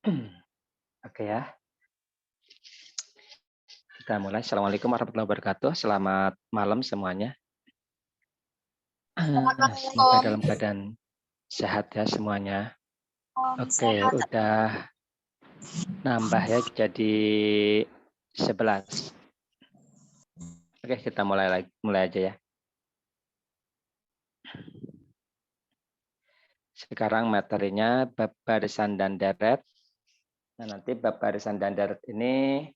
Oke ya, kita mulai. Assalamualaikum warahmatullahi wabarakatuh. Selamat malam semuanya. Semoga Assalamualaikum. dalam keadaan sehat ya semuanya. Om Oke, sehat. udah nambah ya jadi 11. Oke, kita mulai aja ya. Sekarang materinya bab barisan dan deret. Nah, nanti bab barisan dan deret ini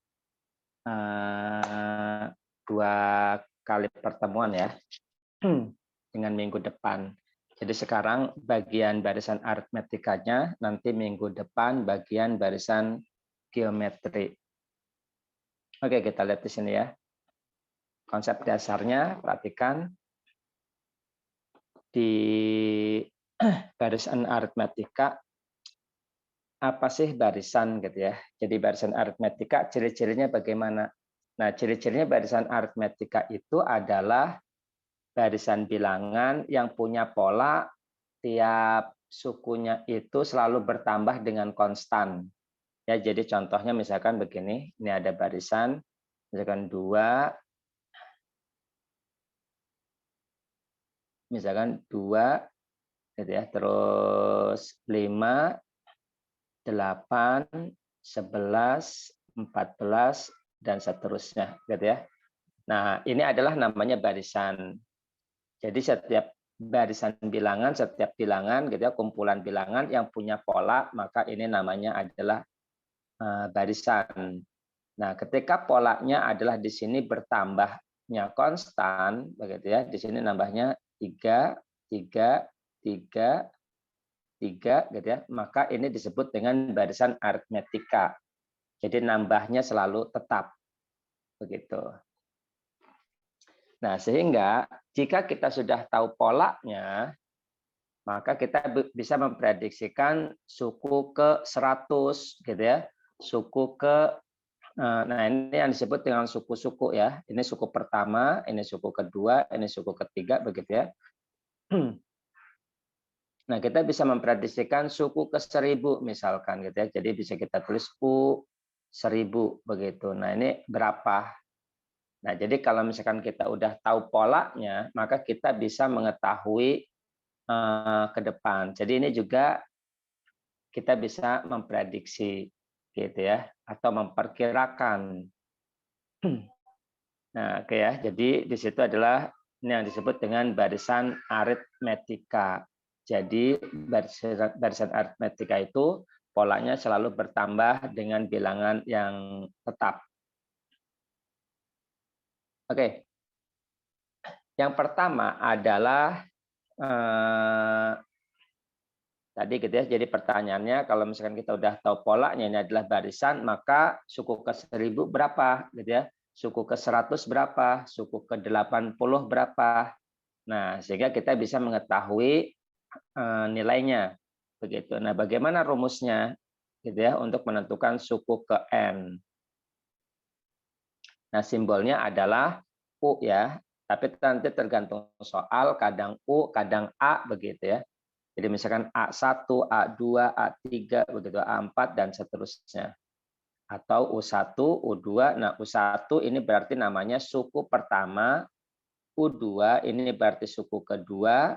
2 kali pertemuan ya. Dengan minggu depan. Jadi sekarang bagian barisan aritmetikanya, nanti minggu depan bagian barisan geometri. Oke, kita lihat di sini ya. Konsep dasarnya, perhatikan. Di barisan aritmetika, apa sih barisan gitu ya. Jadi barisan aritmetika, ciri-cirinya bagaimana? Nah, ciri-cirinya barisan aritmetika itu adalah barisan bilangan yang punya pola tiap sukunya itu selalu bertambah dengan konstan. Ya, jadi contohnya misalkan begini, ini ada barisan, misalkan 2, gitu ya, terus 5, 8, 11, 14, dan seterusnya, gitu ya. Nah, ini adalah namanya barisan. Jadi setiap barisan bilangan, setiap bilangan gitu ya, kumpulan bilangan yang punya pola, maka ini namanya adalah barisan. Nah, ketika polanya adalah di sini bertambahnya konstan, begitu ya, di sini nambahnya 3, 3, 3, 3, gitu ya, maka ini disebut dengan barisan aritmetika. Jadi nambahnya selalu tetap, begitu. Nah, sehingga jika kita sudah tahu polanya, maka kita bisa memprediksikan suku ke 100, gitu ya, suku ke nah, ini yang disebut dengan suku-suku ya. Ini suku pertama, ini suku kedua, ini suku ketiga, begitu ya. Nah, kita bisa memprediksikan suku ke 1000 misalkan gitu ya. Jadi bisa kita tulis U 1000 begitu. Nah, ini berapa? Nah, jadi kalau misalkan kita udah tahu polanya, maka kita bisa mengetahui ke depan. Jadi ini juga kita bisa memprediksi gitu ya, atau memperkirakan. Nah, oke ya. Jadi di situ adalah ini yang disebut dengan barisan aritmetika. Jadi barisan aritmetika itu polanya selalu bertambah dengan bilangan yang tetap. Oke. Yang pertama adalah tadi gitu ya. Jadi pertanyaannya kalau misalkan kita udah tahu polanya ini adalah barisan, maka suku ke 1000 berapa gitu ya. Suku ke 100 berapa, suku ke 80 berapa. Nah, sehingga kita bisa mengetahui nilainya. Begitu. Nah, bagaimana rumusnya gitu ya untuk menentukan suku ke n. Nah, simbolnya adalah U ya. Tapi nanti tergantung soal, kadang U, kadang A begitu ya. Jadi misalkan A1, A2, A3 begitu, A4 dan seterusnya. Atau U1, U2. Nah, U1 ini berarti namanya suku pertama, U2 ini berarti suku kedua,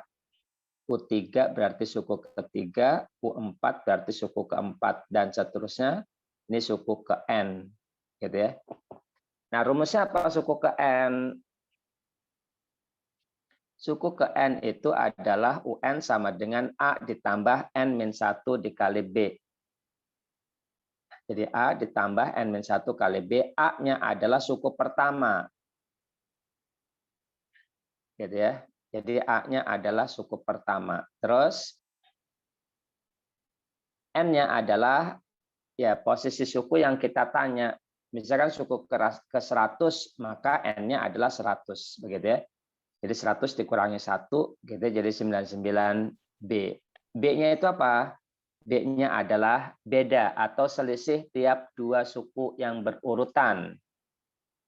U3 berarti suku ketiga, U4 berarti suku keempat, dan seterusnya. Ini suku ke N. Gitu ya. Nah, rumusnya apa suku ke N? Suku ke N itu adalah UN sama dengan A ditambah N-1 dikali B. Jadi A ditambah N-1 kali B. A-nya adalah suku pertama. Gitu ya. Jadi A-nya adalah suku pertama. Terus N-nya adalah ya posisi suku yang kita tanya. Misalkan suku ke 100, maka N-nya adalah 100. Begitu ya. Jadi 100 dikurangi 1, gitu, jadi 99B. B-nya itu apa? B-nya adalah beda atau selisih tiap dua suku yang berurutan.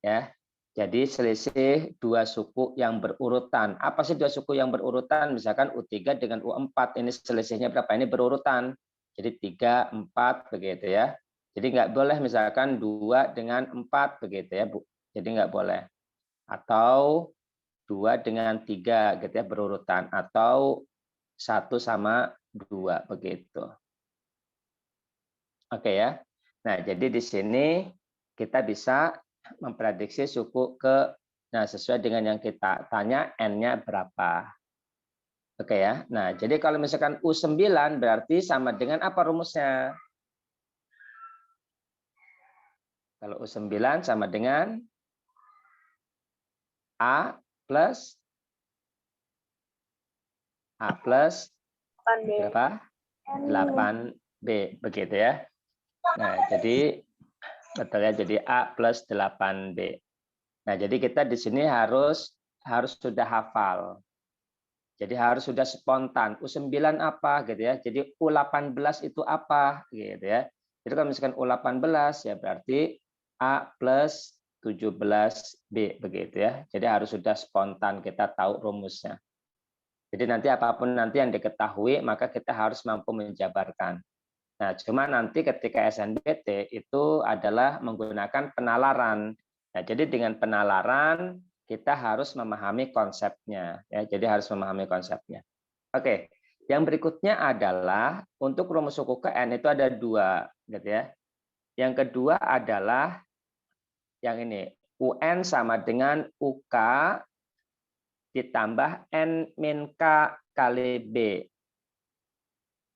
Ya. Jadi selisih dua suku yang berurutan. Apa sih dua suku yang berurutan? Misalkan U3 dengan U4, ini selisihnya berapa? Ini berurutan. Jadi 3, 4 begitu ya. Jadi nggak boleh misalkan 2 dengan 4 begitu ya, Bu. Jadi nggak boleh. Atau 2 dengan 3 gitu ya berurutan, atau 1 sama 2 begitu. Oke ya. Nah, jadi di sini kita bisa memprediksi suku sesuai dengan yang kita tanya N-nya berapa. Oke ya. Nah, jadi kalau misalkan U9 berarti sama dengan apa rumusnya? Kalau U9 sama dengan A plus berapa? 8B begitu ya. Nah, jadi betul ya, jadi A plus 8B. Nah, jadi kita di sini harus sudah hafal. Jadi harus sudah spontan. U9 apa gitu ya. Jadi U18 itu apa gitu ya. Jadi kalau misalkan U18 ya berarti A plus 17B begitu ya. Jadi harus sudah spontan, kita tahu rumusnya. Jadi nanti apapun nanti yang diketahui maka kita harus mampu menjabarkan. Nah, cuma nanti ketika SNBT itu adalah menggunakan penalaran. Nah, jadi dengan penalaran kita harus memahami konsepnya, ya. Jadi harus memahami konsepnya. Oke, yang berikutnya adalah untuk rumus suku ke N itu ada 2, gitu ya. Yang kedua adalah yang ini, UN sama dengan UK ditambah N min K kali B.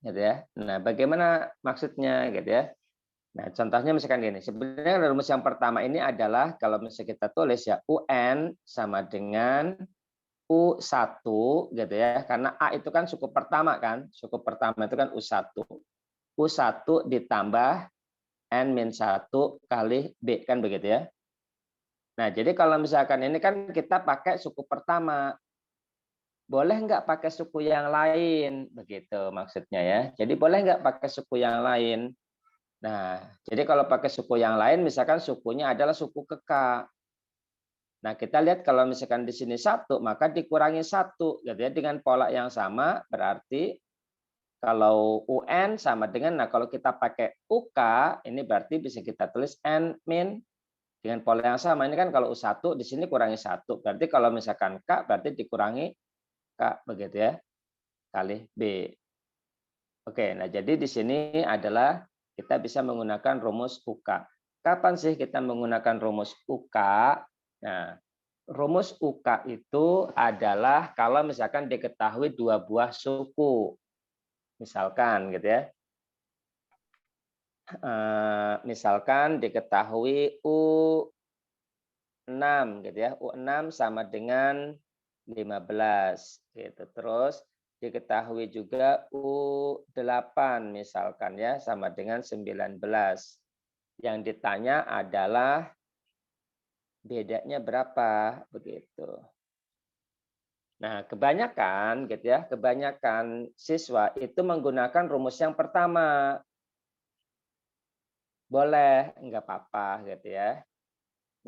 Gitu ya. Nah, bagaimana maksudnya gitu ya? Nah, contohnya misalkan gini, sebenarnya rumus yang pertama ini adalah kalau misalnya kita tulis ya UN sama dengan U1 gitu ya. Karena A itu kan suku pertama kan, suku pertama itu kan U1. U1 ditambah N-1 kali B kan begitu ya. Nah, jadi kalau misalkan ini kan kita pakai suku pertama. Boleh nggak pakai suku yang lain? Begitu maksudnya ya. Jadi boleh nggak pakai suku yang lain? Nah, jadi kalau pakai suku yang lain, misalkan sukunya adalah suku ke K. Nah, kita lihat kalau misalkan di sini 1, maka dikurangi 1. Gitu ya. Dengan pola yang sama, berarti kalau UN sama dengan, nah kalau kita pakai UK, ini berarti bisa kita tulis N min dengan pola yang sama. Ini kan kalau U1, di sini kurangi 1. Berarti kalau misalkan K, berarti dikurangi K, begitu ya, kali B. Oke, nah jadi di sini adalah kita bisa menggunakan rumus UK. Kapan sih kita menggunakan rumus UK? Nah, rumus UK itu adalah kalau misalkan diketahui 2 buah suku. Misalkan gitu ya. Misalkan diketahui U6 gitu ya. U6 sama dengan 15 gitu. Terus diketahui juga U8 misalkan ya sama dengan 19. Yang ditanya adalah bedanya berapa begitu. Nah, kebanyakan gitu ya, kebanyakan siswa itu menggunakan rumus yang pertama. Boleh, enggak apa-apa gitu ya.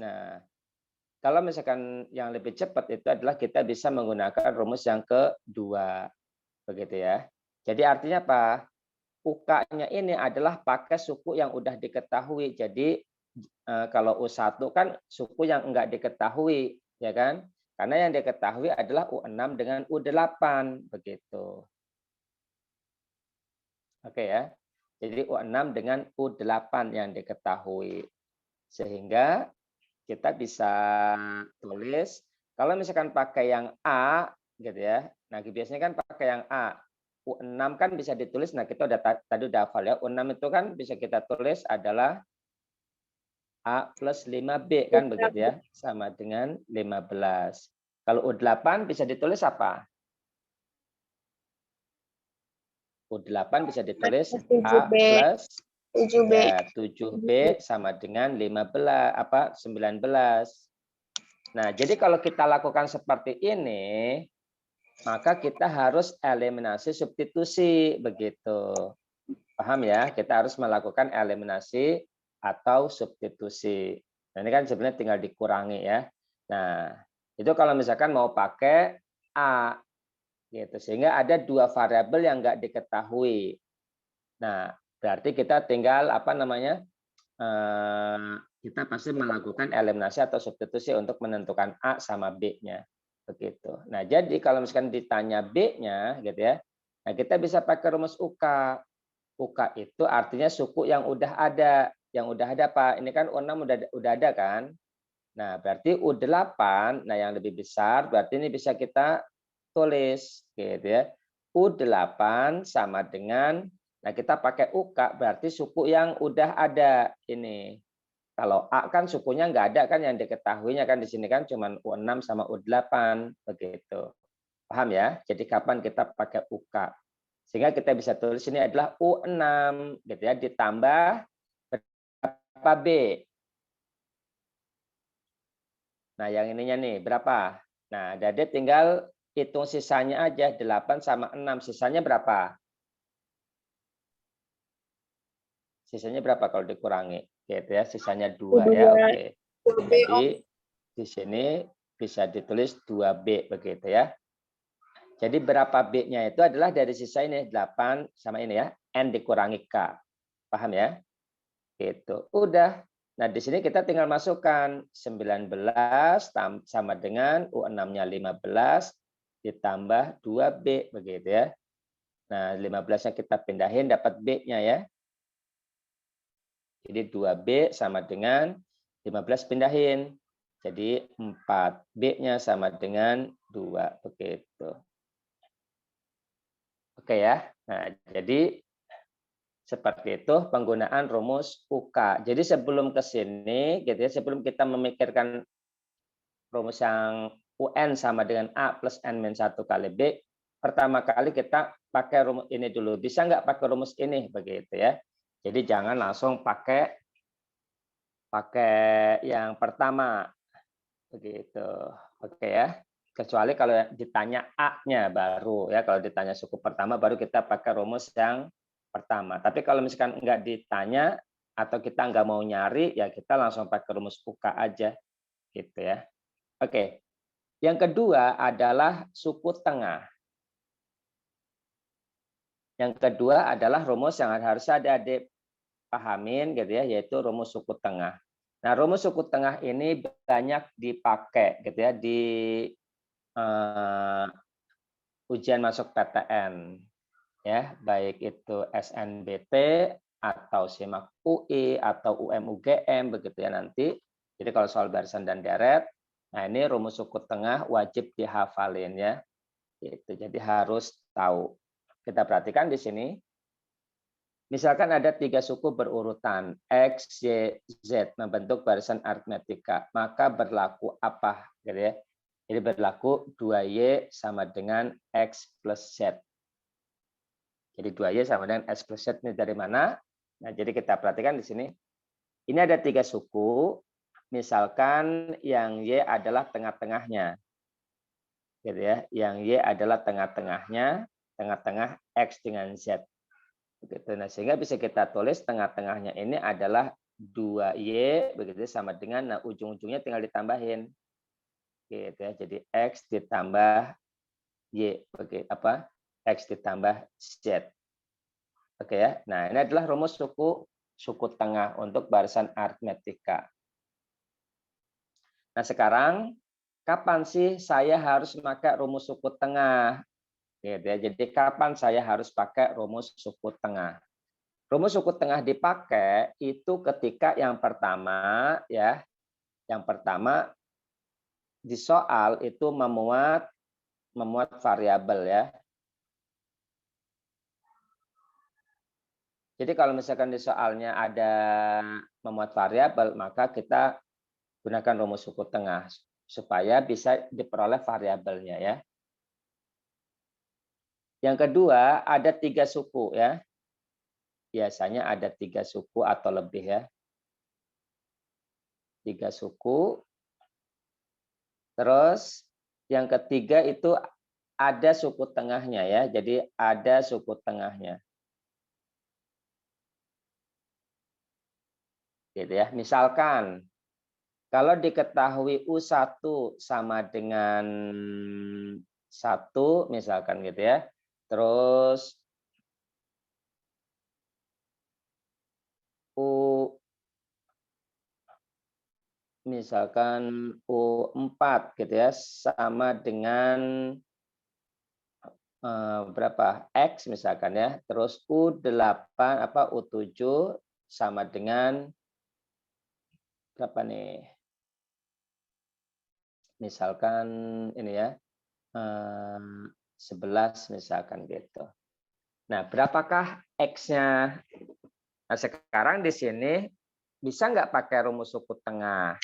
Nah, kalau misalkan yang lebih cepat itu adalah kita bisa menggunakan rumus yang kedua. Begitu ya. Jadi artinya apa? UK-nya ini adalah pakai suku yang udah diketahui. Jadi kalau U1 kan suku yang enggak diketahui, ya kan? Karena yang diketahui adalah U6 dengan U8 begitu. Oke ya. Jadi U6 dengan U8 yang diketahui. Sehingga kita bisa tulis kalau misalkan pakai yang A gitu ya. Nah, biasanya kan pakai yang A. U6 kan bisa ditulis, nah kita tadi udah hafal ya. U6 itu kan bisa kita tulis adalah A plus 5B kan begitu ya. Sama dengan 15. Kalau U8 bisa ditulis apa? U8 bisa ditulis A plus 7B sama dengan 19. Nah, jadi kalau kita lakukan seperti ini, maka kita harus eliminasi substitusi begitu. Paham ya? Kita harus melakukan eliminasi atau substitusi. Nah, ini kan sebenarnya tinggal dikurangi ya. Nah, itu kalau misalkan mau pakai A gitu. Sehingga ada 2 variabel yang nggak diketahui. Nah, berarti kita tinggal apa namanya? Kita pasti melakukan eliminasi atau substitusi untuk menentukan A sama B-nya. Begitu. Nah, jadi kalau misalkan ditanya B-nya gitu ya. Nah, kita bisa pakai rumus UK. UK itu artinya suku yang udah ada. Yang udah ada Pak. Ini kan U6 udah ada kan? Nah, berarti U8, nah yang lebih besar berarti ini bisa kita tulis gitu ya. U8 sama dengan, nah kita pakai UK berarti suku yang udah ada ini. Kalau A kan sukunya nggak ada kan yang diketahuinya kan di sini kan cuma U6 sama U8 begitu. Paham ya? Jadi kapan kita pakai UK? Sehingga kita bisa tulis ini adalah U6 gitu ya ditambah berapa B? Nah, yang ininya nih berapa? Nah, jadi tinggal hitung sisanya aja 8 sama 6. Sisanya berapa? Sisanya berapa kalau dikurangi? Gitu ya, sisanya 2 ya. Oke. Jadi di sini bisa ditulis 2B begitu ya. Jadi berapa B-nya itu adalah dari sisa ini 8 sama ini ya, N dikurangi K. Paham ya? Gitu. Udah. Nah, di sini kita tinggal masukkan 19 sama dengan U6-nya 15 ditambah 2B begitu ya. Nah, 15-nya kita pindahin dapat B-nya ya. Jadi 2B sama dengan 15 pindahin. Jadi 4B-nya sama dengan 2 begitu. Oke ya. Nah, jadi seperti itu penggunaan rumus UK. Jadi sebelum ke sini gitu ya, sebelum kita memikirkan rumus yang UN sama dengan A plus N-1 kali B, pertama kali kita pakai rumus ini dulu. Bisa nggak pakai rumus ini begitu ya. Jadi jangan langsung pakai yang pertama begitu. Oke ya. Kecuali kalau ditanya A-nya baru ya, kalau ditanya suku pertama baru kita pakai rumus yang pertama. Tapi kalau misalkan nggak ditanya atau kita nggak mau nyari, ya kita langsung pakai rumus UK aja gitu ya. Oke. Yang kedua adalah suku tengah. Yang kedua adalah rumus yang harus ada dipahamin gitu ya, yaitu rumus suku tengah. Nah, rumus suku tengah ini banyak dipakai gitu ya di ujian masuk PTN ya, baik itu SNBT atau SIMAK UI atau UM-UGM begitu ya nanti. Jadi kalau soal barisan dan deret, nah ini rumus suku tengah wajib dihafalin ya. Gitu. Jadi harus tahu. Kita perhatikan di sini. Misalkan ada 3 suku berurutan X, Y, Z membentuk barisan aritmetika, maka berlaku apa? Gitu ya. Jadi berlaku 2Y sama dengan X plus Z. Jadi 2Y sama dengan X plus Z ini dari mana? Nah, jadi kita perhatikan di sini. Ini ada 3 suku. Misalkan yang Y adalah tengah-tengahnya. Gitu ya. Yang Y adalah tengah-tengahnya, tengah-tengah X dengan Z. Begitu. Nah, sehingga bisa kita tulis tengah-tengahnya ini adalah 2Y begitu sama dengan nah ujung-ujungnya tinggal ditambahin. Gitu ya. Jadi X ditambah Y begitu apa? X ditambah Z. Oke ya. Nah, ini adalah rumus suku tengah untuk barisan aritmetika. Nah, sekarang kapan sih saya harus pakai rumus suku tengah? Gitu ya. Jadi kapan saya harus pakai rumus suku tengah? Rumus suku tengah dipakai itu ketika yang pertama ya, yang pertama di soal itu memuat variabel ya. Jadi kalau misalkan di soalnya ada memuat variabel, maka kita gunakan rumus suku tengah supaya bisa diperoleh variabelnya ya. Yang kedua ada 3 suku ya. Biasanya ada 3 suku atau lebih ya. 3 suku. Terus yang ketiga itu ada suku tengahnya ya. Jadi ada suku tengahnya. Gitu ya. Misalkan kalau diketahui U1 sama dengan 1 misalkan gitu ya. Terus misalkan U4 gitu ya, sama dengan berapa? X misalkan ya. Terus U7 sama dengan berapa nih? Misalkan ini ya, 11 misalkan gitu. Nah, berapakah X-nya? Nah, sekarang di sini bisa nggak pakai rumus suku tengah?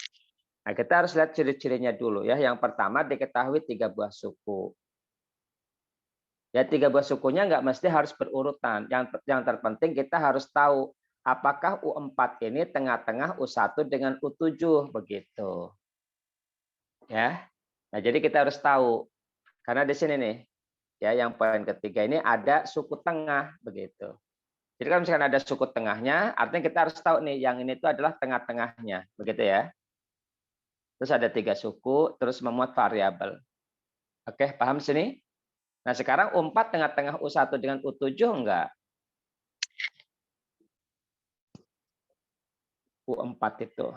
Nah, kita harus lihat ciri-cirinya dulu ya. Yang pertama diketahui 3 buah suku. Ya, 3 buah sukunya nggak mesti harus berurutan. Yang terpenting kita harus tahu apakah U4 ini tengah-tengah U1 dengan U7 begitu. Ya. Nah, jadi kita harus tahu karena di sini nih ya yang poin ketiga ini ada suku tengah begitu. Jadi kalau misalkan ada suku tengahnya, artinya kita harus tahu nih yang ini itu adalah tengah-tengahnya, begitu ya. Terus ada 3 suku, terus memuat variabel. Oke, paham sini? Nah, sekarang U4 tengah-tengah U1 dengan U7 enggak? U4 itu.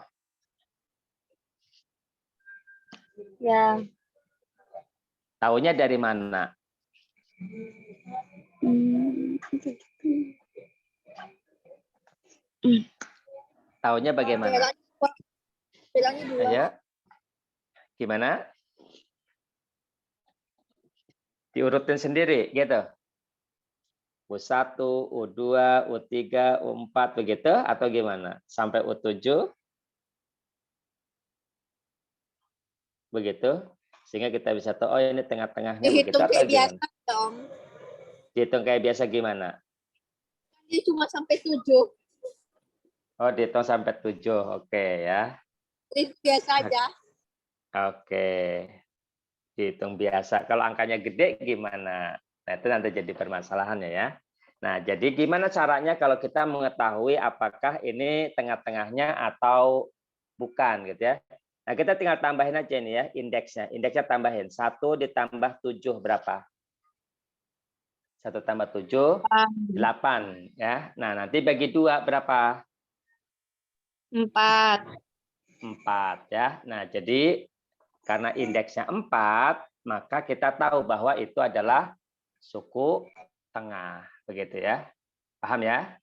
Ya. Taunya dari mana? Taunya bagaimana? Bilangnya 2. Ayo. Gimana? Diurutin sendiri gitu. U1, U2, U3, U4 begitu atau gimana? Sampai U7? Begitu. Sehingga kita bisa tahu oh ini tengah-tengahnya begitu Dihitung atau kayak gimana? biasa dong. Dihitung kayak biasa gimana? Ini cuma sampai 7. Oh, dihitung sampai 7. Oke ya. Biasa aja. Oke. Dihitung biasa. Kalau angkanya gede gimana? Nah, itu nanti jadi permasalahannya ya. Nah, jadi gimana caranya kalau kita mengetahui apakah ini tengah-tengahnya atau bukan gitu ya. Nah, kita tinggal tambahin aja ini ya indeksnya. Indeksnya tambahin. 1 ditambah 7 berapa? 1 tambah 7, 8 ya. Nah, nanti bagi 2 berapa? 4. 4 ya. Nah, jadi karena indeksnya 4, maka kita tahu bahwa itu adalah suku tengah. Begitu ya. Paham ya?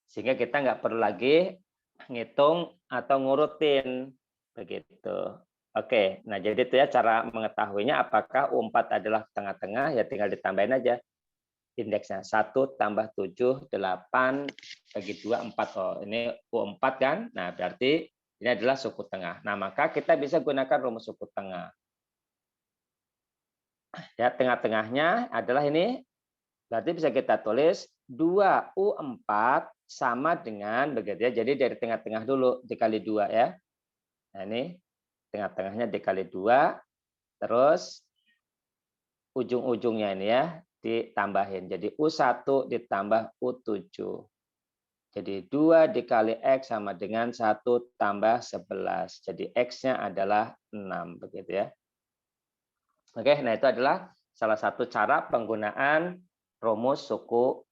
Sehingga kita nggak perlu lagi ngitung atau ngurutin. Begitu. Oke, nah jadi itu ya cara mengetahuinya apakah U4 adalah tengah-tengah, ya tinggal ditambahin aja indeksnya. 1 tambah 7, 8, bagi 2, 4. Oh, ini U4 kan? Nah, berarti ini adalah suku tengah. Nah, maka kita bisa gunakan rumus suku tengah. Ya, tengah-tengahnya adalah ini. Berarti bisa kita tulis 2U4 sama dengan begitu ya. Jadi dari tengah-tengah dulu dikali 2 ya. Nah, ini tengah-tengahnya dikali 2, terus ujung-ujungnya ini ya ditambahin. Jadi U1 ditambah U7. Jadi 2 dikali X sama dengan 1 tambah 11. Jadi X-nya adalah 6. Begitu ya. Oke, nah itu adalah salah satu cara penggunaan rumus suku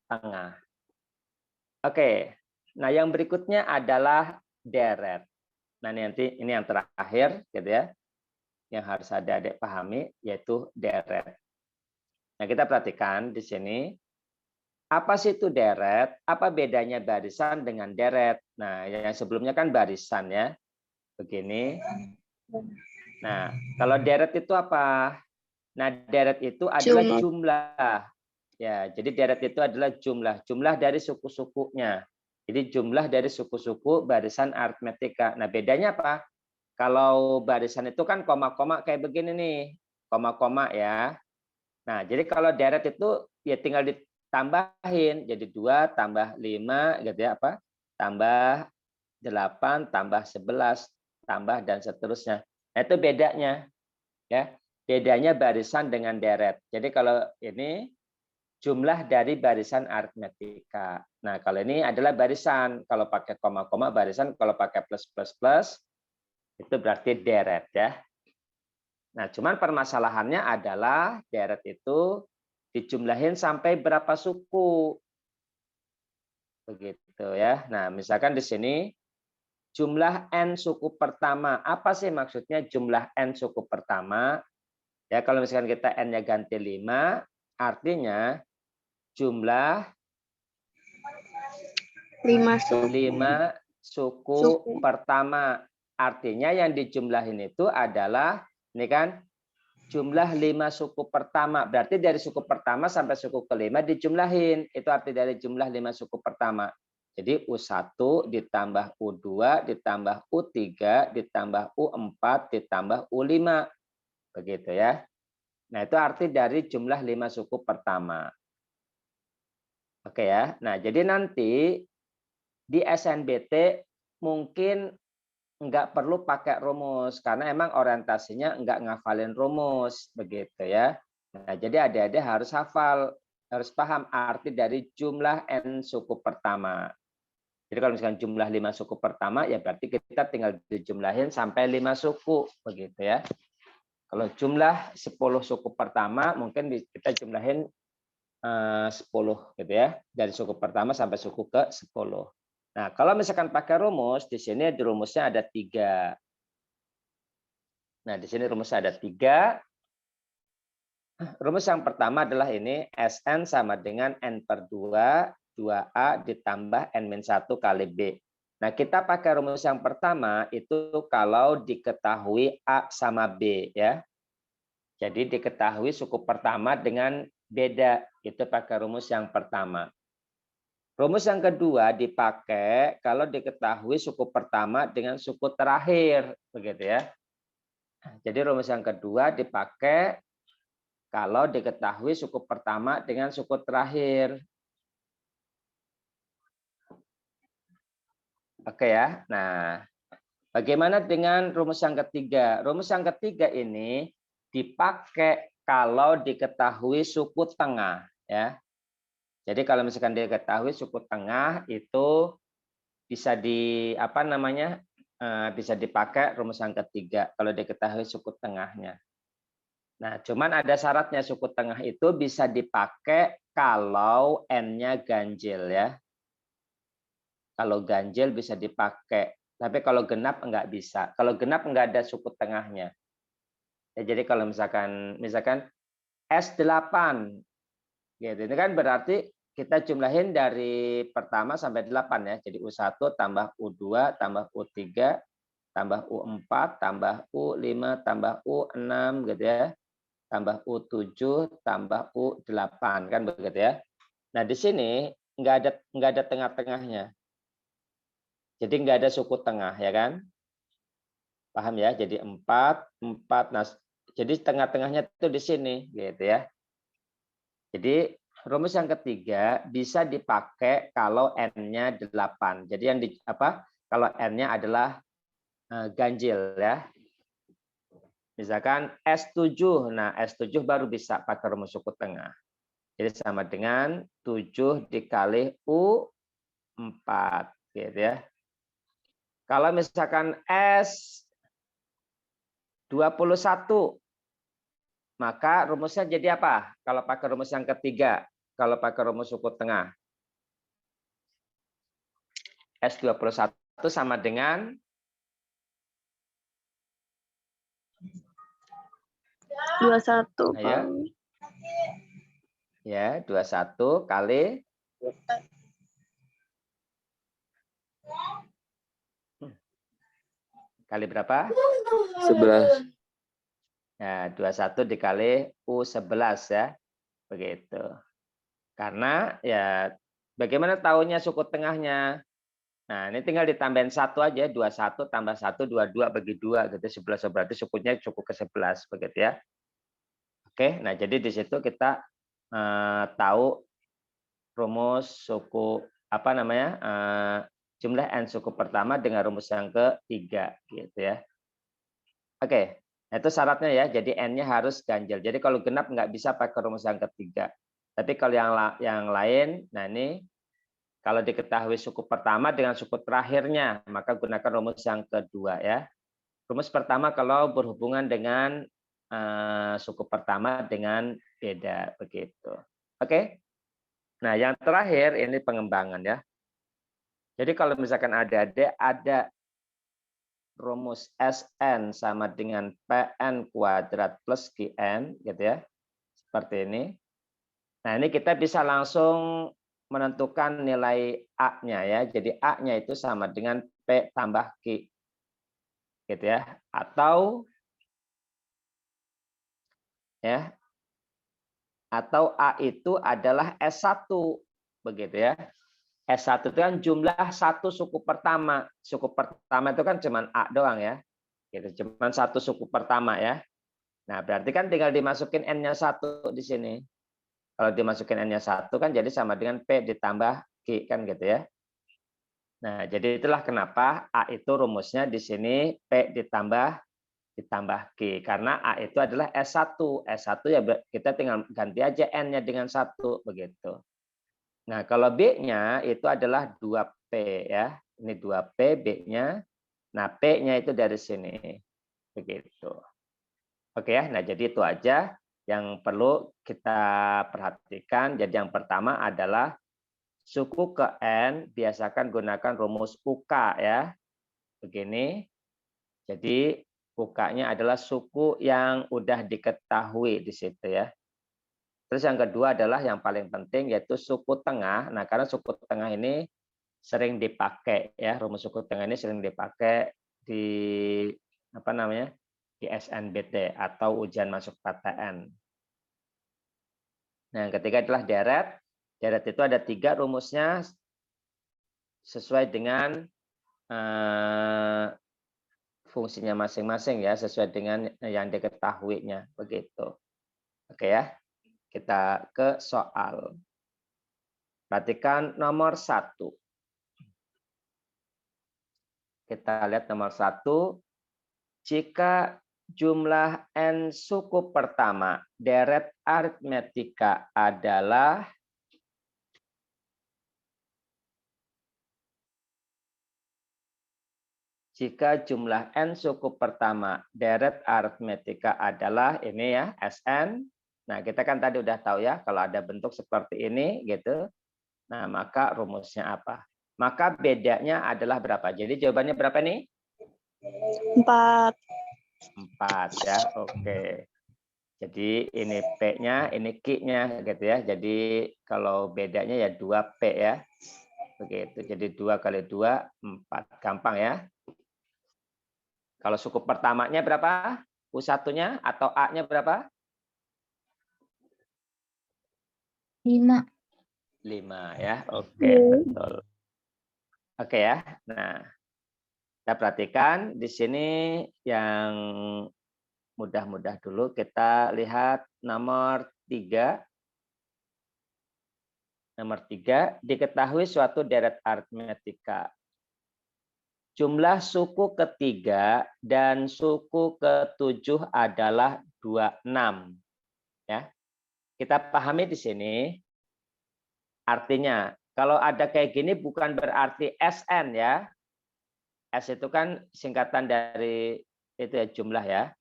tengah. Oke, nah yang berikutnya adalah deret. Nah nanti ini yang terakhir gitu ya, yang harus adik-adik pahami yaitu deret. Nah kita perhatikan di sini, apa sih itu deret? Apa bedanya barisan dengan deret? Nah yang sebelumnya kan barisan ya, begini. Nah kalau deret itu apa? Nah deret itu adalah jumlah. Ya, jadi deret itu adalah jumlah dari suku-sukunya. Jadi jumlah dari suku-suku barisan aritmetika. Nah, bedanya apa? Kalau barisan itu kan koma-koma kayak begini nih. Koma-koma ya. Nah, jadi kalau deret itu ya tinggal ditambahin. Jadi 2 tambah 5 gitu ya apa? Tambah 8 tambah 11 tambah dan seterusnya. Nah, itu bedanya ya. Bedanya barisan dengan deret. Jadi kalau ini jumlah dari barisan aritmetika. Nah, kalau ini adalah barisan. Kalau pakai koma-koma barisan, kalau pakai plus-plus-plus, itu berarti deret ya. Nah, cuman permasalahannya adalah deret itu dijumlahin sampai berapa suku. Begitu ya. Nah, misalkan di sini jumlah n suku pertama. Apa sih maksudnya jumlah n suku pertama? Ya, kalau misalkan kita n-nya ganti 5, artinya jumlah 5 suku pertama. Artinya yang dijumlahin itu adalah ini kan jumlah 5 suku pertama. Berarti dari suku pertama sampai suku kelima dijumlahin. Itu arti dari jumlah 5 suku pertama. Jadi U1 ditambah U2 ditambah U3 ditambah U4 ditambah U5. Begitu ya. Nah, itu arti dari jumlah 5 suku pertama. Oke ya. Nah, jadi nanti di SNBT mungkin nggak perlu pakai rumus karena emang orientasinya nggak ngafalin rumus begitu ya. Nah, jadi adik-adik harus hafal, harus paham arti dari jumlah n suku pertama. Jadi kalau misalkan jumlah 5 suku pertama ya berarti kita tinggal dijumlahin sampai 5 suku begitu ya. Kalau jumlah 10 suku pertama mungkin kita jumlahin 10 gitu ya. Dari suku pertama sampai suku ke 10. Nah, kalau misalkan pakai rumus, di sini di rumusnya ada 3. Nah, di sini rumusnya ada 3. Rumus yang pertama adalah ini, Sn sama dengan N/2, 2A ditambah N-1 kali B. Nah, kita pakai rumus yang pertama itu kalau diketahui A sama B. Ya. Jadi diketahui suku pertama dengan beda. Itu pakai rumus yang pertama. Rumus yang kedua dipakai kalau diketahui suku pertama dengan suku terakhir. Begitu ya. Jadi rumus yang kedua dipakai kalau diketahui suku pertama dengan suku terakhir. Oke ya. Nah, bagaimana dengan rumus yang ketiga? Rumus yang ketiga ini dipakai kalau diketahui suku tengah ya. Jadi kalau misalkan diketahui suku tengah itu bisa bisa dipakai rumus yang ketiga kalau diketahui suku tengahnya. Nah, cuman ada syaratnya suku tengah itu bisa dipakai kalau n-nya ganjil ya. Kalau ganjil bisa dipakai, tapi kalau genap enggak bisa. Kalau genap enggak ada suku tengahnya. Ya, jadi kalau misalkan S8 gitu. Ini kan berarti kita jumlahin dari pertama sampai 8 ya. Jadi U1 tambah U2 tambah U3 tambah U4 tambah U5 tambah U6 gitu ya. Tambah U7 tambah U8 kan begitu ya. Nah, di sini enggak ada tengah-tengahnya. Jadi enggak ada suku tengah ya kan? Paham ya? Jadi 4. Nah, jadi tengah-tengahnya itu di sini gitu ya. Jadi rumus yang ketiga bisa dipakai kalau n-nya 8. Jadi kalau n-nya adalah ganjil ya. Misalkan S7. Nah, S7 baru bisa pakai rumus suku tengah. Jadi sama dengan 7 dikali U4 gitu ya. Kalau misalkan S21 maka rumusnya jadi apa? Kalau pakai rumus yang ketiga, kalau pakai rumus suku tengah. S21 sama dengan 21 ya. Ya, 21 kali berapa? 11. Ya, 21 dikali U11 ya. Begitu. Karena ya bagaimana tahunya suku tengahnya? Nah, ini tinggal ditambahin 1 aja, 21 tambah 1 22 bagi 2 gitu 11 berarti sukunya suku ke-11 begitu ya. Oke, nah jadi di situ kita tahu rumus suku jumlah n suku pertama dengan rumus yang ketiga gitu ya. Oke, nah itu syaratnya ya. Jadi n-nya harus ganjil. Jadi kalau genap nggak bisa pakai rumus yang ketiga. Tapi kalau yang lain, nah ini kalau diketahui suku pertama dengan suku terakhirnya, maka gunakan rumus yang kedua ya. Rumus pertama kalau berhubungan dengan suku pertama dengan beda begitu. Oke. Nah, yang terakhir ini pengembangan ya. Jadi kalau misalkan adik-adik ada rumus Sn sama dengan Pn kuadrat plus Qn, gitu ya. Seperti ini. Nah, ini kita bisa langsung menentukan nilai A-nya ya. Jadi A-nya itu sama dengan P tambah Q. Gitu ya. Atau ya, atau A itu adalah S1, begitu ya. S1 itu kan jumlah satu suku pertama. Suku pertama itu kan cuma A doang ya. Gitu, cuma satu suku pertama ya. Nah, berarti kan tinggal dimasukin N-nya 1 di sini. Kalau dimasukin N-nya 1 kan jadi sama dengan P ditambah Q kan gitu ya. Nah, jadi itulah kenapa A itu rumusnya di sini P ditambah Q. Karena A itu adalah S1. S1 ya kita tinggal ganti aja N-nya dengan 1 begitu. Nah, kalau B-nya itu adalah 2P ya. Ini 2P B-nya. Nah, P-nya itu dari sini. Begitu. Oke ya. Nah, jadi itu aja yang perlu kita perhatikan. Jadi yang pertama adalah suku ke N biasakan gunakan rumus UK ya. Begini. Jadi UK-nya adalah suku yang udah diketahui di situ ya. Terus yang kedua adalah yang paling penting yaitu suku tengah. Nah, karena suku tengah ini sering dipakai ya, rumus suku tengah ini sering dipakai di apa namanya? Di SNBT atau ujian masuk PTN. Nah, yang ketiga adalah deret. Deret itu ada 3 rumusnya sesuai dengan fungsinya masing-masing ya, sesuai dengan yang diketahuinya begitu. Oke ya. Kita ke soal. Perhatikan nomor 1. Kita lihat nomor 1. Jika jumlah N suku pertama deret aritmetika adalah jika jumlah N suku pertama deret aritmetika adalah ini ya, Sn. Nah, kita kan tadi udah tahu ya, kalau ada bentuk seperti ini gitu. Nah, maka rumusnya apa? Maka bedanya adalah berapa? Jadi jawabannya berapa nih? 4. 4 ya. Oke. Jadi ini P-nya, ini Q-nya gitu ya. Jadi kalau bedanya ya 2P ya. Begitu. Jadi 2 kali 2, 4. Gampang ya. Kalau suku pertamanya berapa? U1-nya atau A-nya berapa? 5. 5 ya. Oke, betul. Oke ya. Nah, kita perhatikan di sini yang mudah-mudah dulu. Kita lihat nomor 3. Nomor 3, diketahui suatu deret aritmetika. Jumlah suku ketiga dan suku ke-7 adalah 26. Ya. Kita pahami di sini. Artinya, kalau ada kayak gini bukan berarti SN ya. S itu kan singkatan dari itu ya, jumlah ya.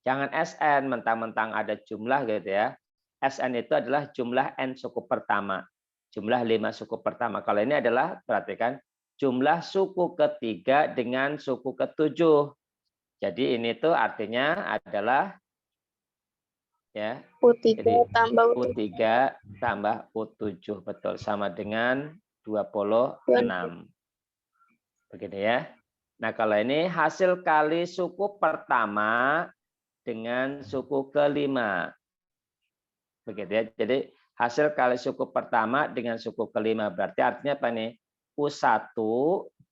Jangan SN mentang-mentang ada jumlah gitu ya. SN itu adalah jumlah N suku pertama. Jumlah 5 suku pertama. Kalau ini adalah, perhatikan, jumlah suku ketiga dengan suku ke-7. Jadi ini tuh artinya adalah ya. U3 Jadi tambah U3 tambah U7 betul sama dengan 26. Begini ya. Nah, kalau ini hasil kali suku pertama dengan suku kelima. Begitu ya. Jadi hasil kali suku pertama dengan suku kelima berarti artinya apa nih? U1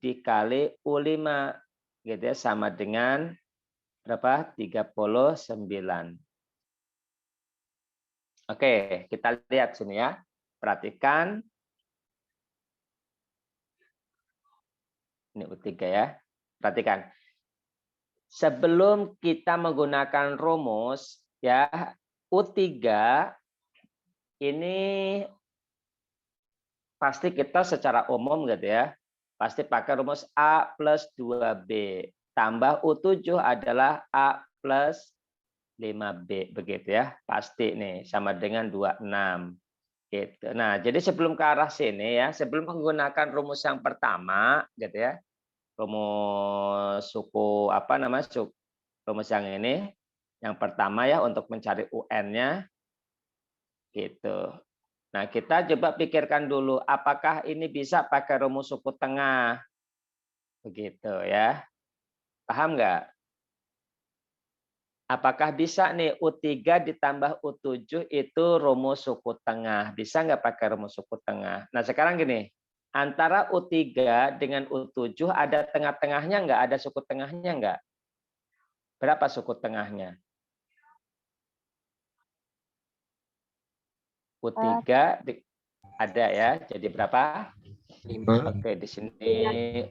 dikali U5 gitu ya, sama dengan berapa? 39. Oke, kita lihat sini ya. Perhatikan. Ini U3 ya. Perhatikan. Sebelum kita menggunakan rumus ya, U3 ini pasti kita secara umum gitu ya, pasti pakai rumus A plus 2B. Tambah U7 adalah A plus 5B. Begitu ya, pasti nih, sama dengan 26. Gitu. Nah, jadi sebelum ke arah sini ya, sebelum menggunakan rumus yang pertama gitu ya, rumus suku apa namanya? Rumus yang ini. Yang pertama ya untuk mencari UN-nya gitu. Nah, kita coba pikirkan dulu apakah ini bisa pakai rumus suku tengah. Begitu ya. Paham nggak? Apakah bisa nih U3 ditambah U7 itu rumus suku tengah? Bisa nggak pakai rumus suku tengah? Nah sekarang gini, antara U3 dengan U7 ada tengah-tengahnya nggak? Ada suku tengahnya nggak? Berapa suku tengahnya? U3 ada ya, jadi berapa? 5. Oke, di sini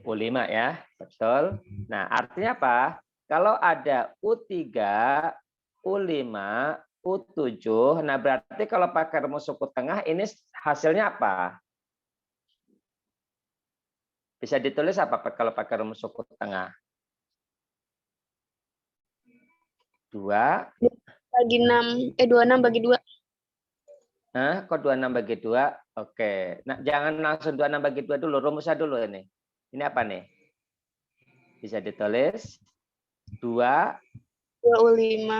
U5 ya, betul. Nah artinya apa? Kalau ada U3, U5, U7, nah berarti kalau pakai rumus suku tengah ini hasilnya apa? Bisa ditulis apa kalau pakai rumus suku tengah? 2. Bagi 6, 26 bagi 2. Nah, kok 26 bagi 2? Oke. Nah, jangan langsung 26 bagi 2 dulu, rumusnya dulu ini. Ini apa nih? Bisa ditulis 2 2U5.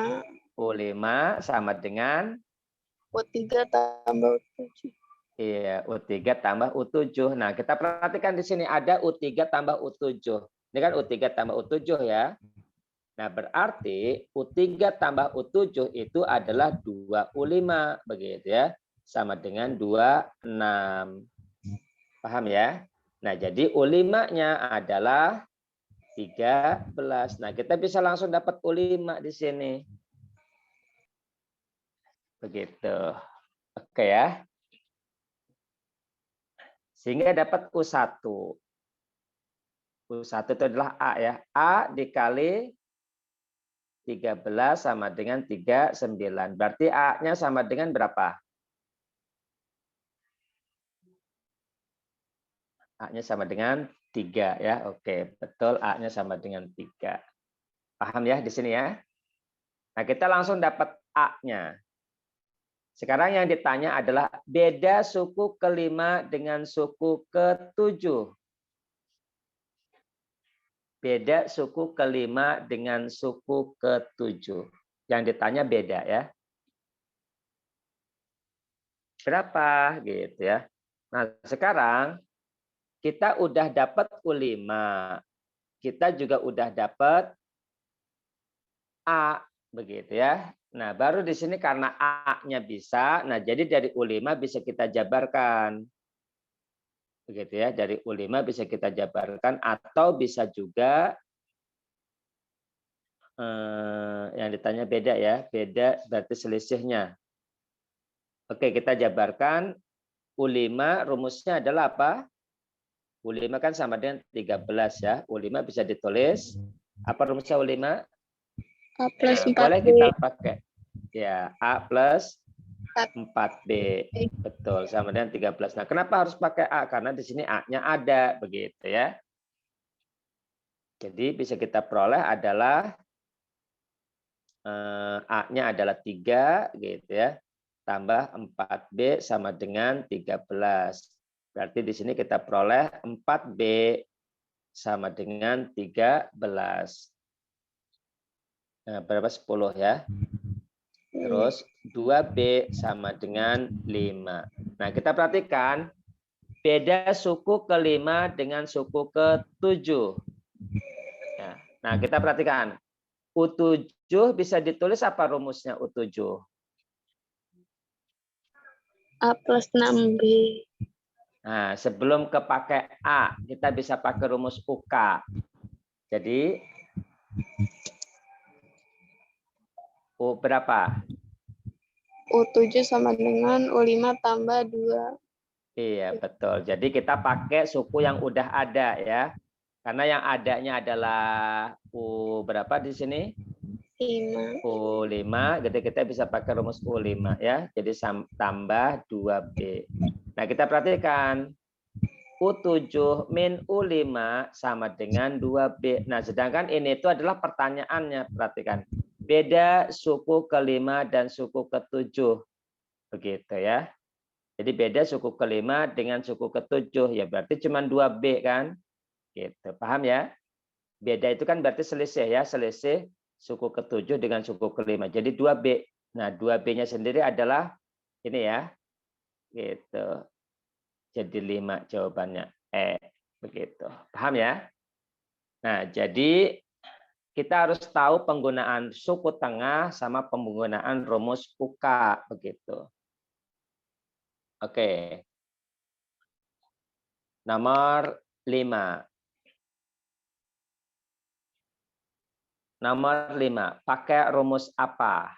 U5 sama dengan U3 tambah U7. Iya, U3 tambah U7. Nah, kita perhatikan di sini ada U3 tambah U7. Ini kan U3 tambah U7 ya. Nah, berarti U3 tambah U7 itu adalah 2U5. Begitu ya. Sama dengan 26. Paham ya? Nah, jadi U5-nya adalah 13. Nah, kita bisa langsung dapat U5 di sini. Begitu. Oke ya. Sehingga dapat U1. U1 itu adalah A ya. A dikali 13 sama dengan 39. Berarti A-nya sama dengan berapa? A-nya sama dengan 3 ya. Oke, betul A-nya sama dengan 3. Paham ya di sini ya? Nah, kita langsung dapat A-nya. Sekarang yang ditanya adalah beda suku kelima dengan suku ketujuh. Beda suku kelima dengan suku ketujuh. Yang ditanya beda ya. Berapa gitu ya. Nah, sekarang kita udah dapat U5. Kita juga udah dapat A begitu ya. Nah, baru di sini karena A-nya bisa, nah jadi dari U5 bisa kita jabarkan. Begitu ya, dari U5 bisa kita jabarkan atau bisa juga yang ditanya beda ya, beda berarti selisihnya. Oke, kita jabarkan U5 rumusnya adalah apa? U5 kan sama dengan 13 ya. U5 bisa ditulis apa rumusnya U5? A plus Nah, 4B. boleh kita pakai ya A plus 4B. Betul, sama dengan 13. Nah, kenapa harus pakai A? Karena di sini A-nya ada, begitu ya. Jadi bisa kita peroleh adalah A-nya adalah 3, gitu ya. Tambah 4B sama dengan 13. Berarti di sini kita peroleh 4B sama dengan 13. Nah, berapa? 10 ya. Terus 2B sama dengan 5. Nah, kita perhatikan beda suku kelima dengan suku ketujuh. Nah, kita perhatikan. U7 bisa ditulis apa rumusnya U7? A plus 6B. Nah, sebelum kepakai A, kita bisa pakai rumus UK. Jadi, U berapa? U7 sama dengan U5 tambah 2. Iya, betul. Jadi kita pakai suku yang udah ada ya. Karena yang adanya adalah U berapa di sini? 5. U5, jadi kita bisa pakai rumus U5 ya. Jadi tambah 2B. Nah, kita perhatikan. U7 min U5 sama dengan 2B. Nah, sedangkan ini itu adalah pertanyaannya. Perhatikan. Beda suku kelima dan suku ketujuh. Begitu ya. Jadi beda suku kelima dengan suku ketujuh. Ya berarti cuma 2B kan. Gitu. Paham ya? Beda itu kan berarti selisih ya, selisih suku ke-7 dengan suku ke-5. Jadi 2B. Nah, 2B-nya sendiri adalah ini ya. Gitu. Jadi 5 jawabannya begitu. Paham ya? Nah, jadi kita harus tahu penggunaan suku tengah sama penggunaan rumus UK begitu. Oke. Nomor 5. Nomor 5, pakai rumus apa?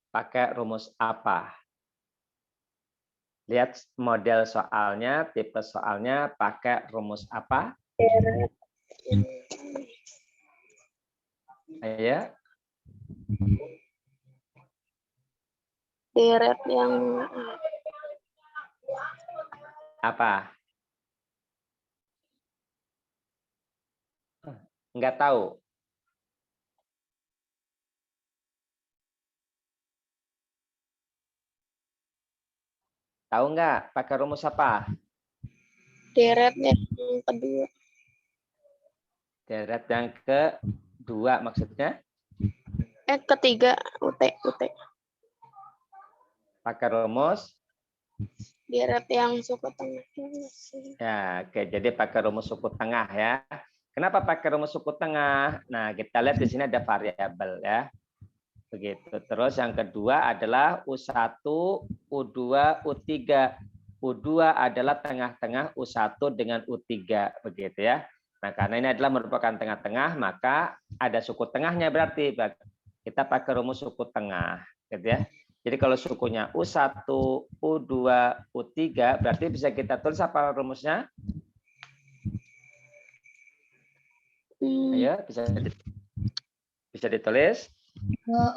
Pakai rumus apa? Lihat model soalnya, tipe soalnya pakai rumus apa? Ayo. Deret yang Apa? Enggak tahu. Tahu enggak pakai rumus apa? deret yang kedua. Deret yang kedua maksudnya? Ketiga, UT. Pakai rumus? Deret yang suku tengah. Ya, oke. Jadi pakai rumus suku tengah ya. Kenapa pakai rumus suku tengah? Nah, kita lihat di sini ada variabel ya. Begitu. Terus yang kedua adalah U1, U2, U3. U2 adalah tengah-tengah U1 dengan U3 begitu ya. Nah, karena ini adalah merupakan tengah-tengah, maka ada suku tengahnya berarti kita pakai rumus suku tengah gitu ya. Jadi kalau sukunya U1, U2, U3 berarti bisa kita tulis apa rumusnya? Ayo, bisa ditulis.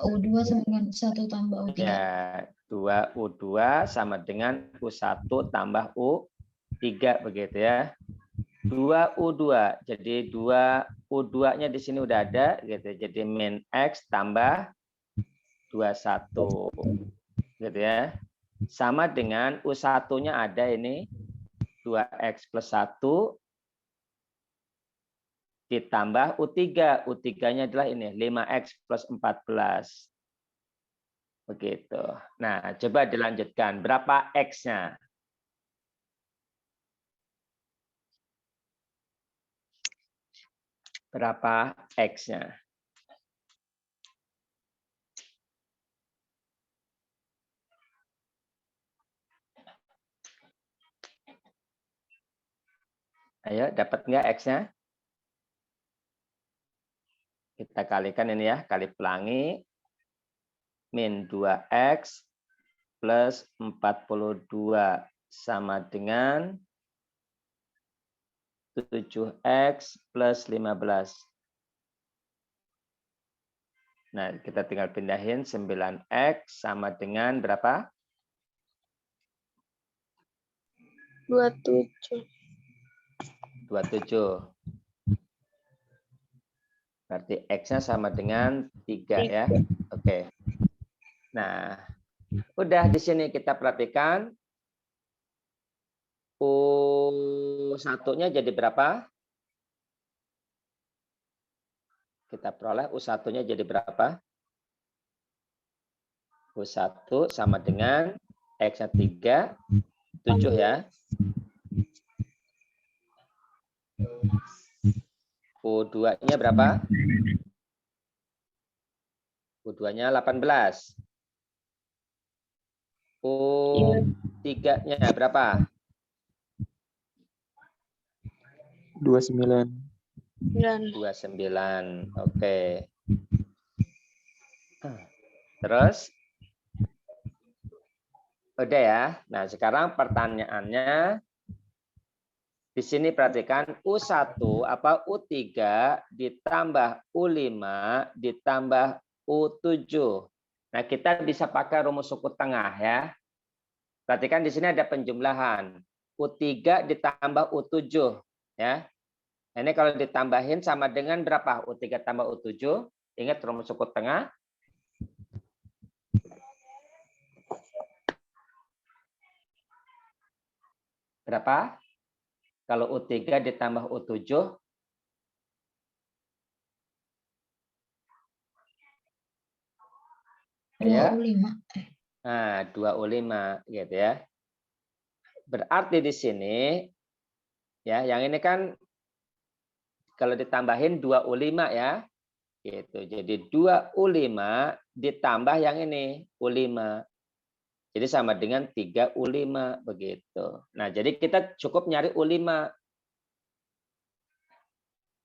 U2 sama dengan U1 tambah U3. Ya, 2U2 sama dengan U1 tambah U3 begitu ya. 2U2. Jadi 2U2-nya di sini udah ada gitu. Jadi min X tambah 21 gitu ya. Sama dengan U1-nya ada ini 2X plus 1 ditambah U3. U3-nya adalah ini 5X plus 14. Begitu. Nah, coba dilanjutkan. Berapa X-nya? Berapa X-nya? Ayo, dapat nggak X-nya? Kita kalikan ini ya, kali pelangi. Min 2X plus 42 sama dengan 7X plus 15. Nah, kita tinggal pindahin 9X sama dengan berapa? 27. 27. Berarti X-nya sama dengan 3 ya. Oke. Nah, udah di sini kita perhatikan U1-nya jadi berapa? Kita peroleh U1-nya jadi berapa? U1 sama dengan X-nya 3, 7 ya. U2-nya berapa? U2-nya 18. U3-nya berapa? 29. 29. Oke. Terus? Udah ya. Nah, sekarang pertanyaannya di sini perhatikan U1 apa U3 ditambah U5 ditambah U7. Nah, kita bisa pakai rumus suku tengah ya. Perhatikan di sini ada penjumlahan. U3 ditambah U7 ya. Ini kalau ditambahin sama dengan berapa? U3 tambah U7. Ingat rumus suku tengah. Berapa? Kalau U3 ditambah U7, ya. 2U5. Nah, 2U5 gitu ya. Berarti di sini ya, yang ini kan kalau ditambahin 2U5 ya. Gitu. Jadi 2U5 ditambah yang ini U5. Jadi sama dengan 3U5 begitu. Nah, jadi kita cukup nyari U5.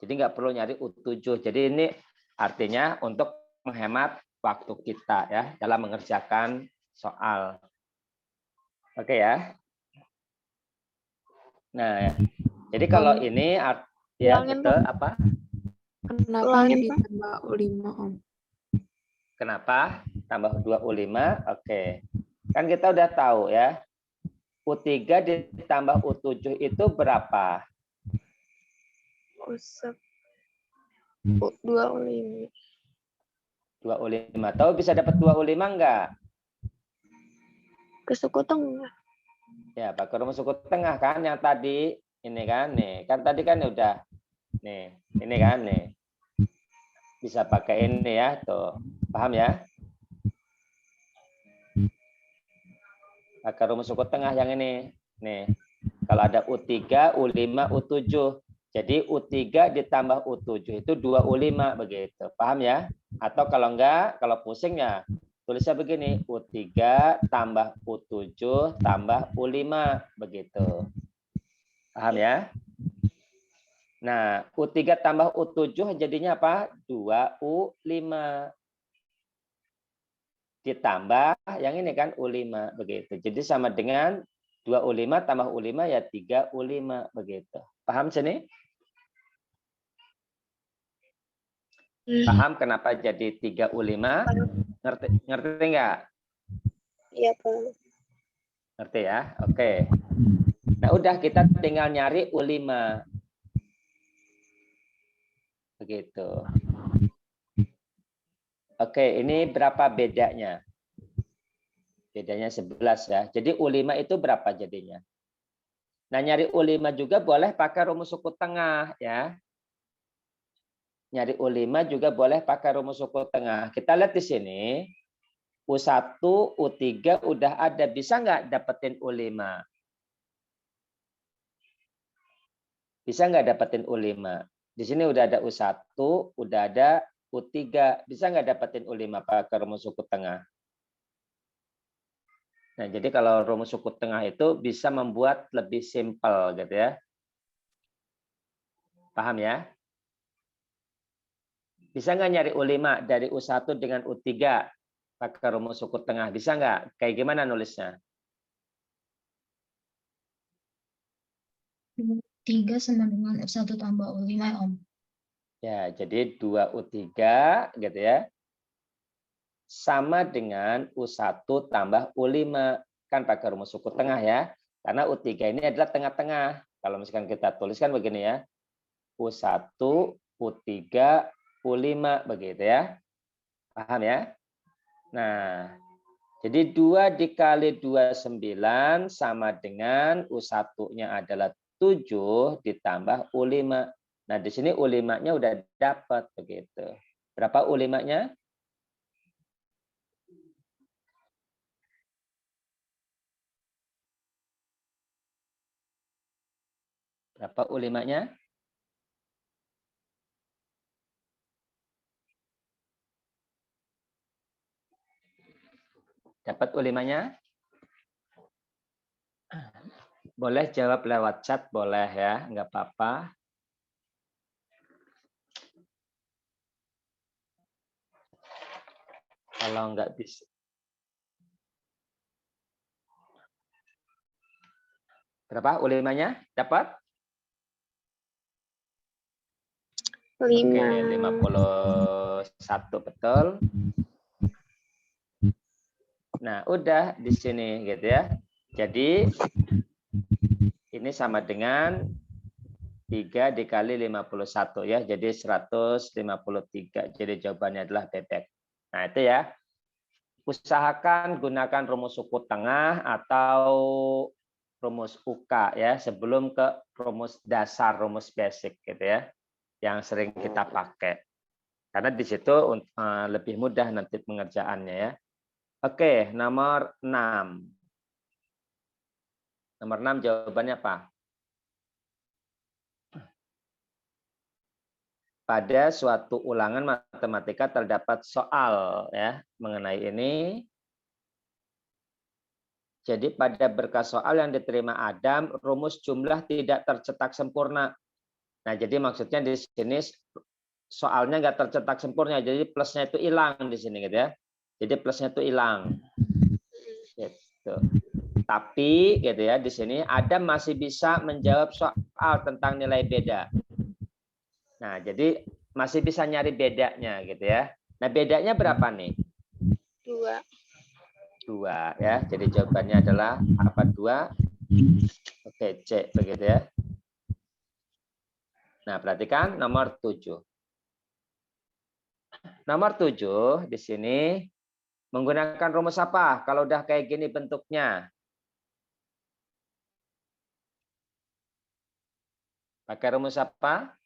Jadi nggak perlu nyari U7. Jadi ini artinya untuk menghemat waktu kita ya dalam mengerjakan soal. Oke ya. Nah, ya. Jadi kalau ini ya Ulangin, betul Pak. apa? Kenapa Ulangin, Pak. ditambah U5, Om? Kenapa? Tambah 2U5. Oke. Kan kita udah tahu ya. U3 ditambah U7 itu berapa? Usap. 2U5. 2U5. Tahu bisa dapat 2U5 enggak? Ke suku tengah. Ya, pakai rumus suku tengah kan yang tadi ini kan nih. Kan tadi kan udah nih, ini kan nih. Bisa pakai ini ya, tuh. Paham ya? Pakai rumus suku tengah yang ini. Nih. Kalau ada U3, U5, U7. Jadi U3 ditambah U7 itu 2U5 begitu. Paham ya? Atau kalau enggak, kalau pusing ya tulisnya begini, U3 tambah U7 tambah U5 begitu. Paham ya? Nah, U3 tambah U7 jadinya apa? 2U5. Ditambah yang ini kan U5 begitu. Jadi sama dengan 2U5 tambah U5 ya 3U5 begitu. Paham sini? Paham kenapa jadi 3U5? Ngerti enggak? Iya, Pak. Ngerti ya? Oke. Nah, udah kita tinggal nyari U5. Begitu. Oke, ini berapa bedanya? Bedanya 11 ya. Jadi U5 itu berapa jadinya? Nah, nyari U5 juga boleh pakai rumus suku tengah ya. Nyari U5 juga boleh pakai rumus suku tengah. Kita lihat di sini. U1, U3 udah ada. Bisa nggak dapetin U5? Bisa nggak dapetin U5? Di sini udah ada U1, udah ada U3. Bisa nggak dapetin U5 pakai rumus suku tengah? Nah, jadi kalau rumus suku tengah itu bisa membuat lebih simpel gitu ya. Paham ya? Bisa nggak nyari U5 dari U1 dengan U3 pakai rumus suku tengah? Bisa nggak? Kayak gimana nulisnya? 3 sama dengan U1 tambah U5 ya, Om. Ya, jadi 2U3 gitu ya. Sama dengan U1 tambah U5. Kan pakai rumus suku tengah ya. Karena U3 ini adalah tengah-tengah. Kalau misalkan kita tuliskan begini ya. U1, U3, U5 begitu ya. Paham ya? Nah, jadi 2 dikali 29 sama dengan U1-nya adalah 7 ditambah U5. Nah, di sini U5-nya udah dapat begitu. Berapa U5-nya? Berapa U5-nya? Dapat U5-nya? Boleh jawab lewat chat, boleh ya, nggak apa-apa. Kalau nggak bisa. Berapa U5-nya? Dapat? 5. Oke, 51 betul. Nah, udah di sini gitu ya. Jadi ini sama dengan 3 dikali 51 ya. Jadi 153. Jadi jawabannya adalah bebek. Nah, itu ya. Usahakan gunakan rumus suku tengah atau rumus UK ya, sebelum ke rumus dasar, rumus basic gitu ya, yang sering kita pakai. Karena di situ lebih mudah nanti pengerjaannya ya. Oke, nomor 6. Nomor 6 jawabannya apa? Pada suatu ulangan matematika terdapat soal ya mengenai ini. Jadi pada berkas soal yang diterima Adam, rumus jumlah tidak tercetak sempurna. Nah, jadi maksudnya di sini soalnya nggak tercetak sempurna, jadi plusnya itu hilang di sini gitu ya. Jadi plusnya itu hilang. Gitu. Tapi gitu ya, di sini Adam masih bisa menjawab soal tentang nilai beda. Nah, jadi masih bisa nyari bedanya gitu ya. Nah, bedanya berapa nih? 2. 2 ya. Jadi jawabannya adalah apa? 2. Oke, C begitu ya. Nah, perhatikan nomor 7. Nomor 7 di sini menggunakan rumus apa? Kalau udah kayak gini bentuknya. Pakai rumus apa?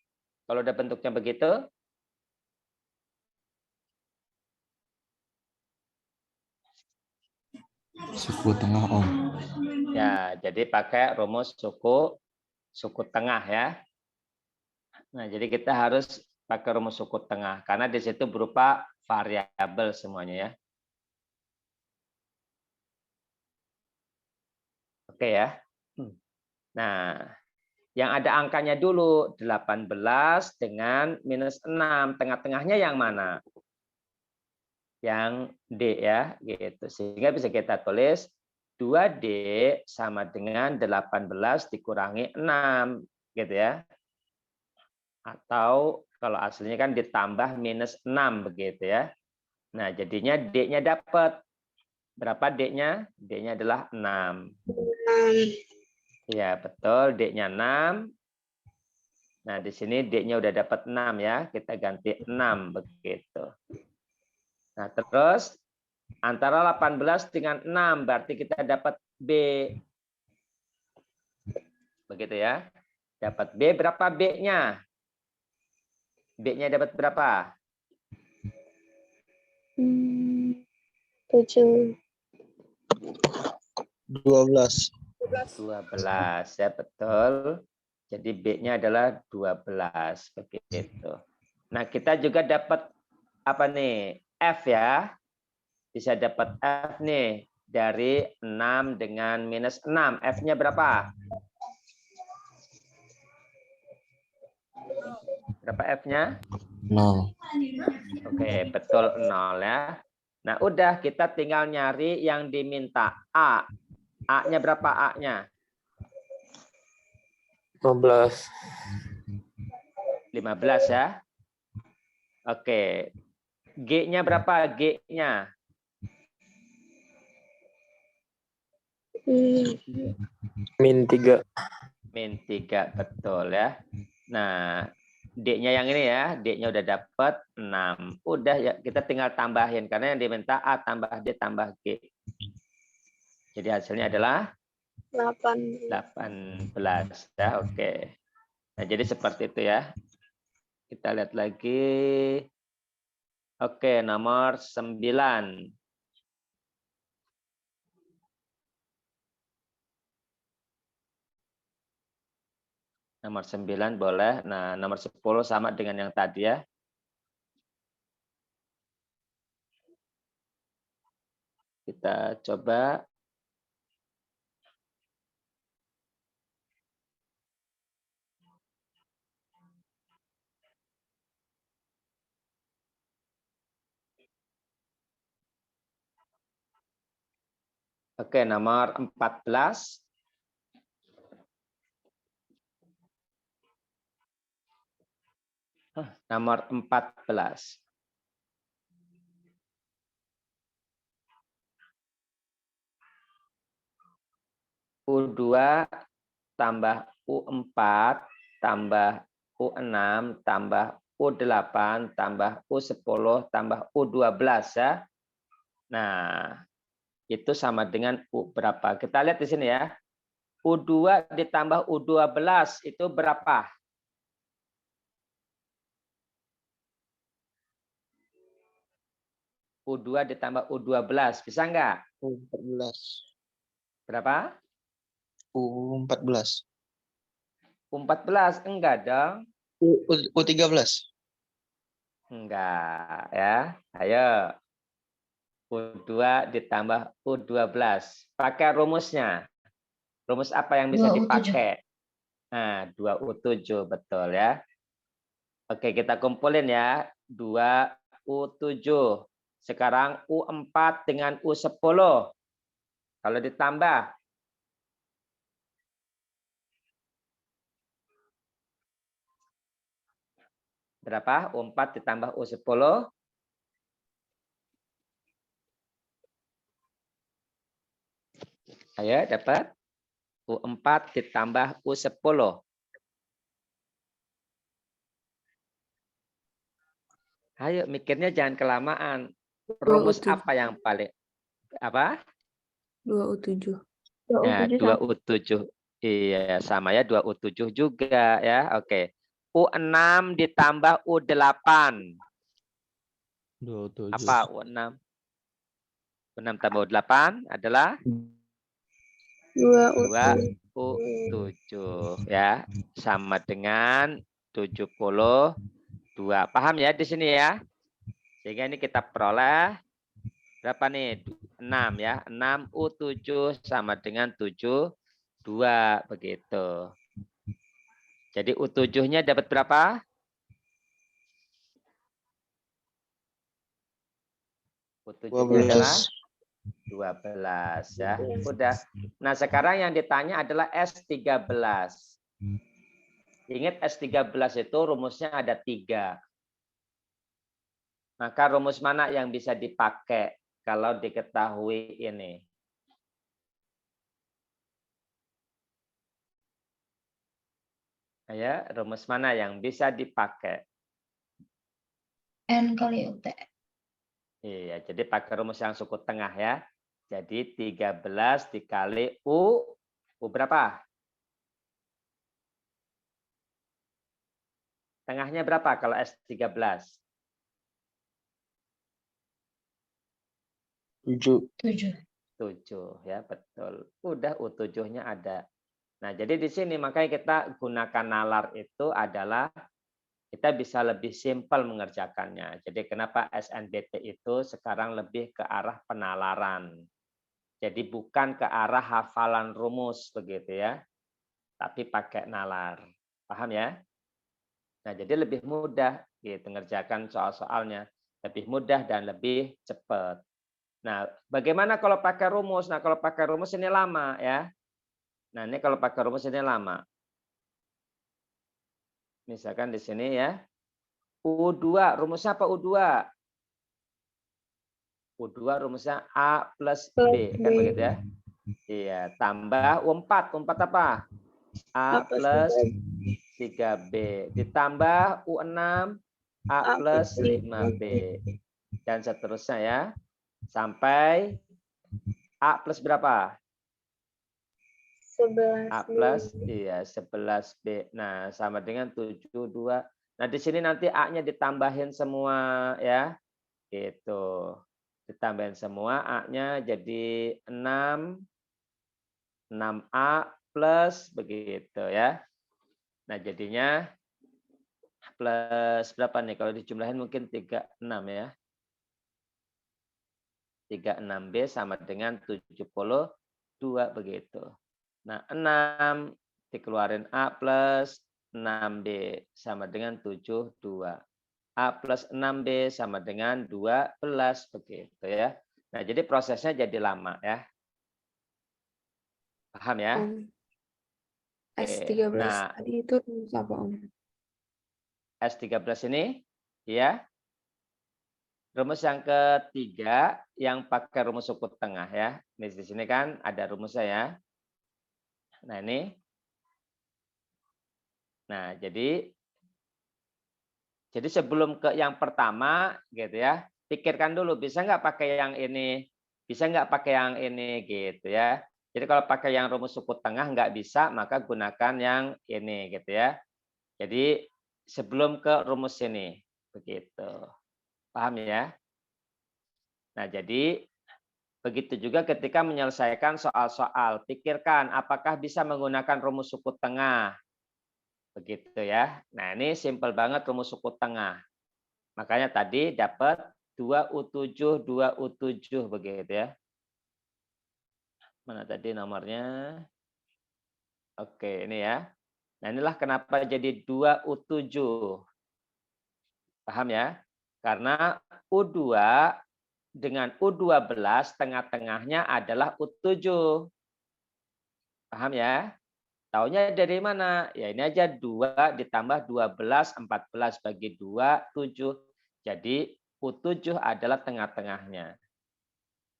Kalau udah bentuknya begitu? Suku tengah, Om. Ya, jadi pakai rumus suku tengah ya. Nah, jadi kita harus pakai rumus suku tengah karena di situ berupa variabel semuanya ya. Oke ya. Nah, yang ada angkanya dulu 18 dengan minus 6. Tengah-tengahnya yang mana? Yang D ya, gitu. Sehingga bisa kita tulis 2D sama dengan 18 dikurangi 6, gitu ya. Atau kalau aslinya kan ditambah minus 6 begitu ya. Nah, jadinya D-nya dapat. Berapa D-nya? D-nya adalah 6. Ya, betul. D-nya 6. Nah, di sini D-nya udah dapat 6 ya. Kita ganti 6 begitu. Nah, terus antara 18 dengan 6 berarti kita dapat B. Begitu ya. Dapat B, berapa B-nya? B-nya dapat berapa? 7. 12. 12 ya, betul. Jadi B-nya adalah 12 begitu. Nah, kita juga dapat apa nih? F ya. Bisa dapat F nih dari 6 dengan minus 6. F-nya berapa? Berapa F-nya? 0. Oke, betul 0 ya. Nah, udah kita tinggal nyari yang diminta. A. A-nya berapa A-nya? 15. 15 ya. Oke. G-nya berapa? G-nya? Min 3. Min 3, betul ya. Nah, D-nya yang ini ya. D-nya udah dapat 6. Udah ya, kita tinggal tambahin. Karena yang diminta A tambah D tambah G. Jadi hasilnya adalah 18 ya, oke. Nah, jadi seperti itu ya. Kita lihat lagi. Oke, nomor 9. Nomor 9 boleh. Nah, nomor 10 sama dengan yang tadi ya. Kita coba. Oke, nomor 14. Nomor 14. U2 tambah U4 tambah U6 tambah U8 tambah U10 tambah U12 ya. Nah, itu sama dengan U berapa? Kita lihat di sini ya. U2 ditambah U12 itu berapa? U2 ditambah U12. Bisa nggak? U14. Berapa? U14. U14. Enggak dong. U13. Enggak ya. Ayo. U2 ditambah U12. Pakai rumusnya. Rumus apa yang bisa 2U7. dipakai? Nah, 2U7. Betul ya. Oke, kita kumpulin ya. 2U7. Sekarang U4 dengan U10. Kalau ditambah. Berapa? U4 ditambah U10. Ayo, dapat. U4 ditambah U10. Ayo, mikirnya jangan kelamaan. Rumus 2U7. apa yang paling... Apa? 2U7. Ya, 2U7 sama. 2U7. Iya, sama ya. 2U7 juga ya. Oke. U6 ditambah U8. 27. Apa U6? U6 tambah U8 adalah 2U7. 2U7 ya. Sama dengan 72. Paham ya di sini ya? Sehingga ini kita peroleh berapa nih? 6 ya. 6U7 sama dengan 72 begitu. Jadi U7-nya dapat berapa? U7-nya adalah 12 ya. Udah. Nah, sekarang yang ditanya adalah S13. Ingat S13 itu rumusnya ada 3. Maka rumus mana yang bisa dipakai kalau diketahui ini? Ya, rumus mana yang bisa dipakai? N kali UT. Iya, jadi pakai rumus yang suku tengah ya. Jadi 13 dikali U berapa? Tengahnya berapa kalau S13? 7. 7. Ya, betul. Udah U7-nya ada. Nah, jadi di sini makanya kita gunakan nalar itu adalah kita bisa lebih simpel mengerjakannya. Jadi kenapa SNBT itu sekarang lebih ke arah penalaran. Jadi bukan ke arah hafalan rumus begitu ya. Tapi pakai nalar. Paham ya? Nah, jadi lebih mudah gitu mengerjakan soal-soalnya. Lebih mudah dan lebih cepat. Nah, bagaimana kalau pakai rumus? Nah, kalau pakai rumus ini lama ya. Nah, ini kalau pakai rumus ini lama. Misalkan di sini ya. U2, rumusnya apa U2? U2 rumusnya A plus B. Kan begitu ya? Iya, tambah U4. U4 apa? A plus 3B. Ditambah U6, A plus 5B. Dan seterusnya ya. Sampai A plus berapa? 11. A plus, iya 11B. Nah, sama dengan 72. Nah, di sini nanti A-nya ditambahin semua ya. Gitu. Ditambahin semua, A-nya jadi 6. 6A plus begitu ya. Nah, jadinya plus berapa nih? Kalau dijumlahin mungkin 36 ya. 36B sama dengan 72 begitu. Nah, 6 dikeluarin A plus 6B sama dengan 72. A plus 6B sama dengan 12 begitu ya. Nah, jadi prosesnya jadi lama ya. Paham ya? Om. S13 Nah, tadi itu rumus apa, Om? S13 ini ya. Rumus yang ketiga yang pakai rumus suku tengah ya. Di sini kan ada rumusnya ya. Nah, ini. Nah, jadi sebelum ke yang pertama gitu ya, pikirkan dulu bisa nggak pakai yang ini, bisa nggak pakai yang ini gitu ya. Jadi kalau pakai yang rumus suku tengah nggak bisa, maka gunakan yang ini gitu ya. Jadi sebelum ke rumus ini, begitu. Paham ya? Nah, jadi begitu juga ketika menyelesaikan soal-soal, pikirkan apakah bisa menggunakan rumus suku tengah. Begitu ya. Nah, ini simpel banget rumus suku tengah. Makanya tadi dapat 2U7, 2U7 begitu ya. Mana tadi nomornya? Oke, ini ya. Nah, inilah kenapa jadi 2U7. Paham ya? Karena U2 dengan U12 tengah-tengahnya adalah U7. Paham ya? Taunya dari mana? Ya ini aja 2 ditambah 12, 14 bagi 2, 7. Jadi U7 adalah tengah-tengahnya.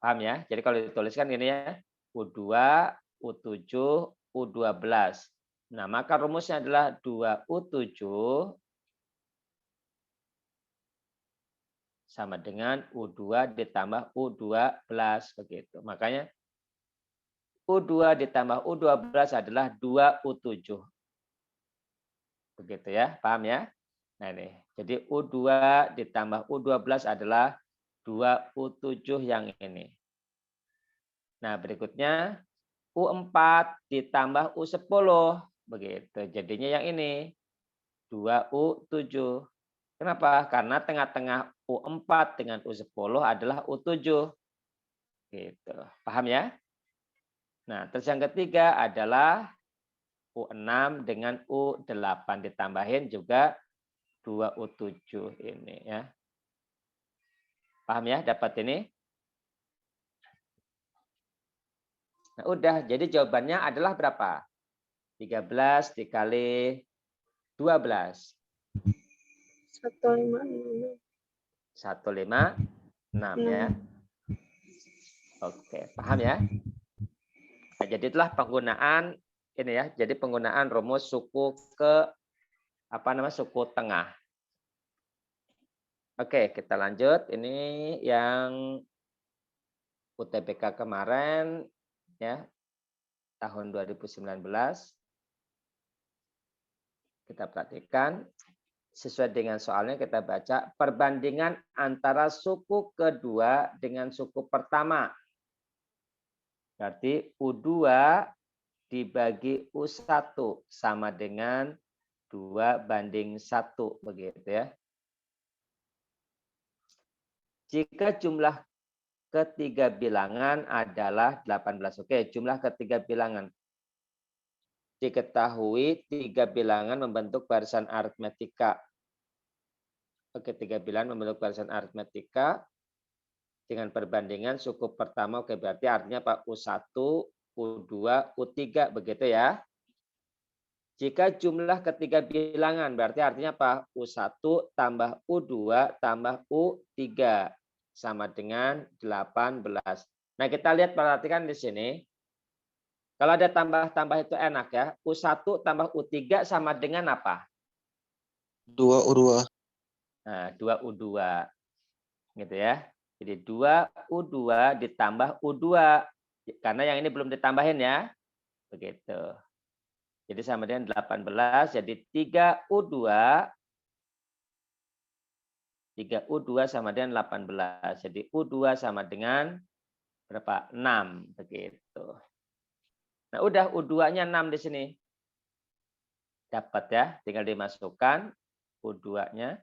Paham ya? Jadi kalau dituliskan ini ya, U2, U7, U12. Nah, maka rumusnya adalah 2U7 sama dengan U2 ditambah U12 begitu. Makanya U2 ditambah U12 adalah 2U7. Begitu ya, paham ya? Nah ini, jadi U2 ditambah U12 adalah 2U7 yang ini. Nah berikutnya U4 ditambah U10. Begitu, jadinya yang ini 2U7. Kenapa? Karena tengah-tengah U4 dengan U10 adalah U7. Gitu. Paham ya? Nah, terus yang ketiga adalah U6 dengan U8 ditambahin juga 2U7 ini ya. Paham ya? Dapat ini? Nah, udah. Jadi jawabannya adalah berapa? 13 dikali 12. 156. 156 ya. Oke, paham ya? Nah, jadi itulah penggunaan ini ya. Jadi penggunaan rumus suku suku tengah. Oke, kita lanjut. Ini yang UTBK kemarin ya. Tahun 2019. Kita perhatikan sesuai dengan soalnya kita baca perbandingan antara suku kedua dengan suku pertama. Berarti U2 dibagi U1 sama dengan 2:1 begitu ya. Jika jumlah ketiga bilangan adalah 18. Oke, jumlah ketiga bilangan. Diketahui tiga bilangan membentuk barisan aritmetika. Oke, tiga bilangan membentuk barisan aritmetika dengan perbandingan suku pertama. Oke, berarti artinya Pak U1, U2, U3 begitu ya. Jika jumlah ketiga bilangan berarti artinya apa? U1 tambah U2 tambah U3 sama dengan 18. Nah, kita lihat perhatikan di sini. Kalau ada tambah-tambah itu enak ya. U1 tambah U3 sama dengan apa? 2U2. Nah, 2U2. Gitu ya. Jadi 2U2 ditambah U2. Karena yang ini belum ditambahin ya. Begitu. Jadi sama dengan 18. Jadi 3U2 sama dengan 18. Jadi U2 sama dengan berapa? 6. Begitu. Nah, udah U2-nya 6 di sini. Dapat ya. Tinggal dimasukkan U2-nya.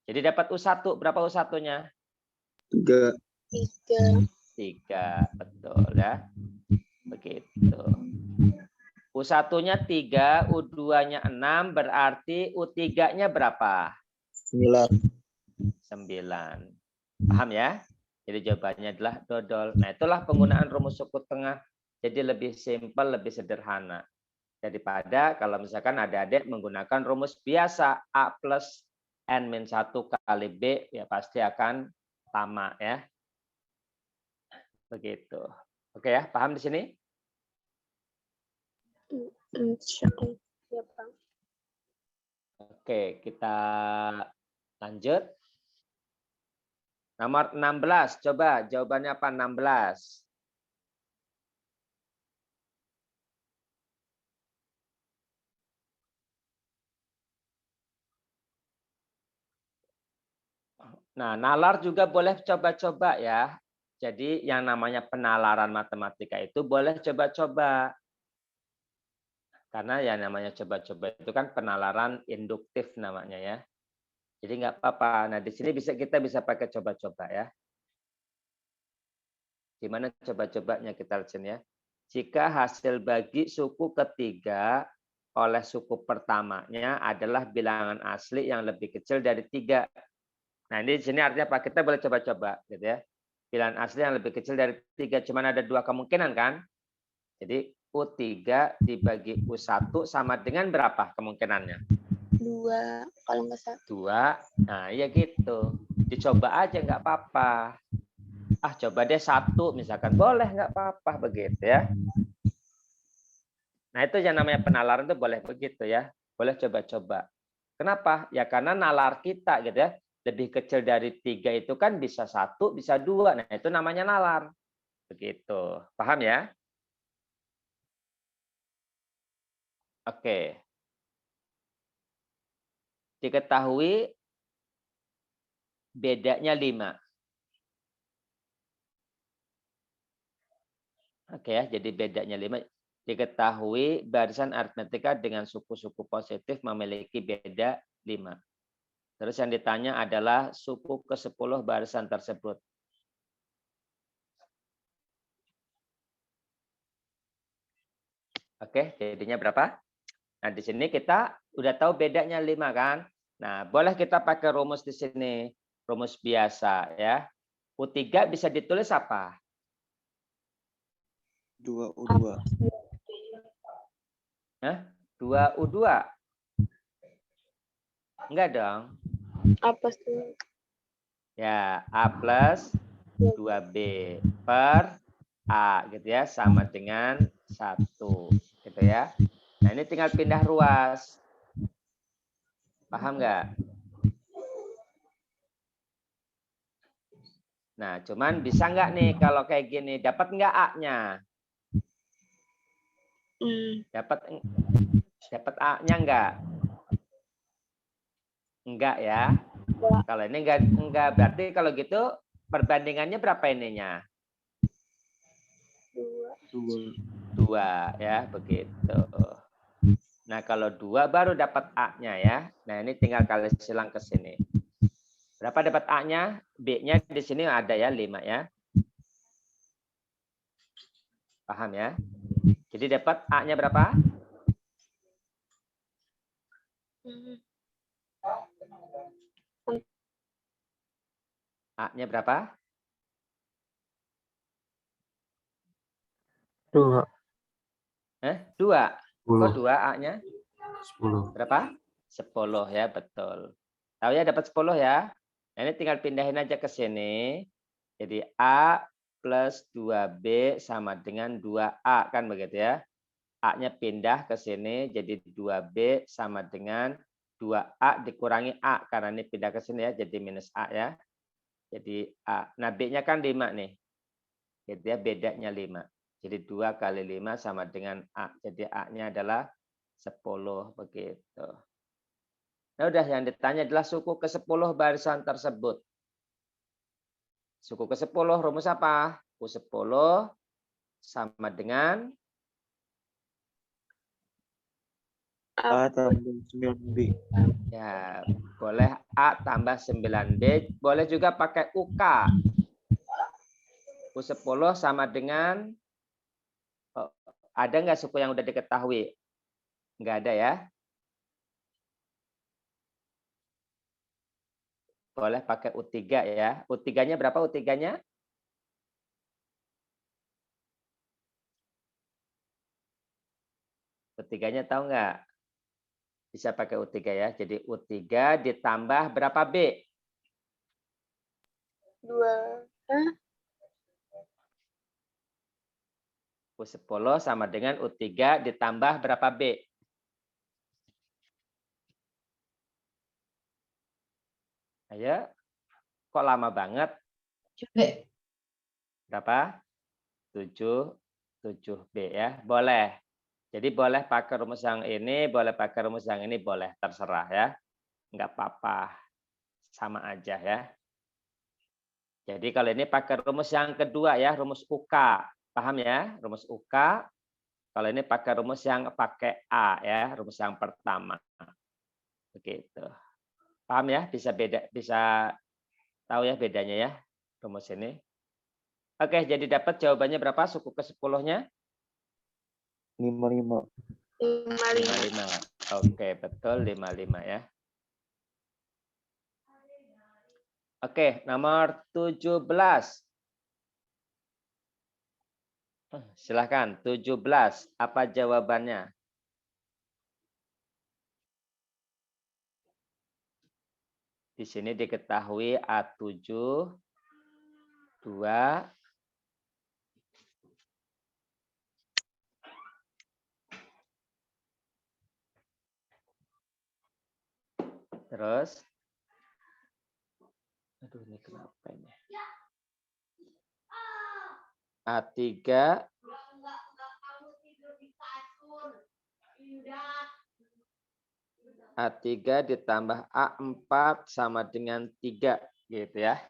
Jadi dapat U1. Berapa U1-nya? 3. 3. Betul ya. Begitu. U1-nya 3, U2-nya 6, berarti U3-nya berapa? 9. 9. Paham ya? Jadi jawabannya adalah dodol. Nah, itulah penggunaan rumus suku tengah. Jadi lebih simpel, lebih sederhana. Daripada kalau misalkan adik-adik menggunakan rumus biasa A plus N-1 kali B, ya pasti akan sama ya. Begitu. Oke ya, paham di sini? Ya, Pak. Oke, kita lanjut. Nomor 16, coba jawabannya apa 16? Nah, nalar juga boleh coba-coba ya. Jadi yang namanya penalaran matematika itu boleh coba-coba. Karena yang namanya coba-coba itu kan penalaran induktif namanya ya. Jadi nggak apa-apa. Nah, di sini kita bisa pakai coba-coba ya. Gimana coba-cobanya kita lihat sini ya. Jika hasil bagi suku ketiga oleh suku pertamanya adalah bilangan asli yang lebih kecil dari 3. Nah, ini di sini artinya apa? Kita boleh coba-coba gitu ya. Bilangan asli yang lebih kecil dari 3. Cuman ada 2 kemungkinan kan? Jadi U3 dibagi U1 sama dengan berapa kemungkinannya? 2 kalau nggak salah. 2. Nah, ya gitu. Dicoba aja nggak apa-apa. Ah, coba deh 1 misalkan. Boleh nggak apa-apa begitu ya. Nah, itu yang namanya penalaran itu boleh begitu ya. Boleh coba-coba. Kenapa? Ya karena nalar kita gitu ya. Lebih kecil dari 3 itu kan bisa 1, bisa 2. Nah, itu namanya nalar. Begitu. Paham ya? Oke. Diketahui bedanya 5. Oke ya, jadi bedanya 5. Diketahui barisan aritmetika dengan suku-suku positif memiliki beda 5. Terus yang ditanya adalah suku ke-10 barisan tersebut. Oke, jadinya berapa? Nah, di sini kita udah tahu bedanya 5 kan? Nah, boleh kita pakai rumus di sini. Rumus biasa ya. U3 bisa ditulis apa? 2U2. 2U2. Enggak dong. Apa sih? Ya, A plus 2B per A gitu ya, sama dengan 1 gitu ya. Nah, ini tinggal pindah ruas. Paham nggak? Nah, cuman bisa nggak nih kalau kayak gini? Dapat nggak A-nya? Dapat A-nya nggak? Enggak ya. Kalau ini enggak, berarti kalau gitu perbandingannya berapa ininya? 2 ya, begitu. Nah, kalau 2 baru dapat A-nya ya. Nah, ini tinggal kali silang ke sini. Berapa dapat A-nya? B-nya di sini ada ya, 5 ya. Paham ya? Jadi dapat A-nya berapa? A-nya berapa? 2. 2. Kok 10. 2 A-nya? 10. Berapa? 10 ya, betul. Tahu ya dapat 10 ya. Nah, ini tinggal pindahin aja ke sini. Jadi A plus 2B sama dengan 2A kan begitu ya. A-nya pindah ke sini jadi 2B sama dengan 2A dikurangi A karena ini pindah ke sini ya jadi minus A ya. Jadi A. Nah, B-nya kan 5 nih. Jadi ya bedanya 5. Jadi 2 kali 5 sama dengan A. Jadi A-nya adalah 10 begitu. Nah, udah yang ditanya adalah suku ke-10 barisan tersebut. Suku ke-10 rumus apa? U10 sama dengan A tambah 9B. ya, boleh A tambah 9B, boleh juga pakai UK. U10 sama dengan ada nggak suku yang udah diketahui? Nggak ada ya. Boleh pakai U3 ya. U3-nya berapa U3-nya? U3-nya tahu nggak? Bisa pakai U3 ya. Jadi U3 ditambah berapa B? 2. U10 sama dengan U3 ditambah berapa B? Ayo. Kok lama banget? Berapa? 7B ya. Boleh. Jadi boleh pakai rumus yang ini, boleh pakai rumus yang ini, boleh. Terserah ya. Enggak apa-apa. Sama aja ya. Jadi kalau ini pakai rumus yang kedua ya, rumus UK. Paham ya? Rumus UK. Kalau ini pakai rumus yang pakai A ya, rumus yang pertama. Begitu. Paham ya? Bisa tahu ya bedanya ya rumus ini. Oke, jadi dapat jawabannya berapa suku ke-10-nya? 55. 55. Oke, betul 55 ya. Oke, nomor 17. Silahkan, 17. Apa jawabannya? Di sini diketahui A7, 2, terus, aduh ini kenapa ini? A3, A3 ditambah A4 sama dengan 3, gitu ya.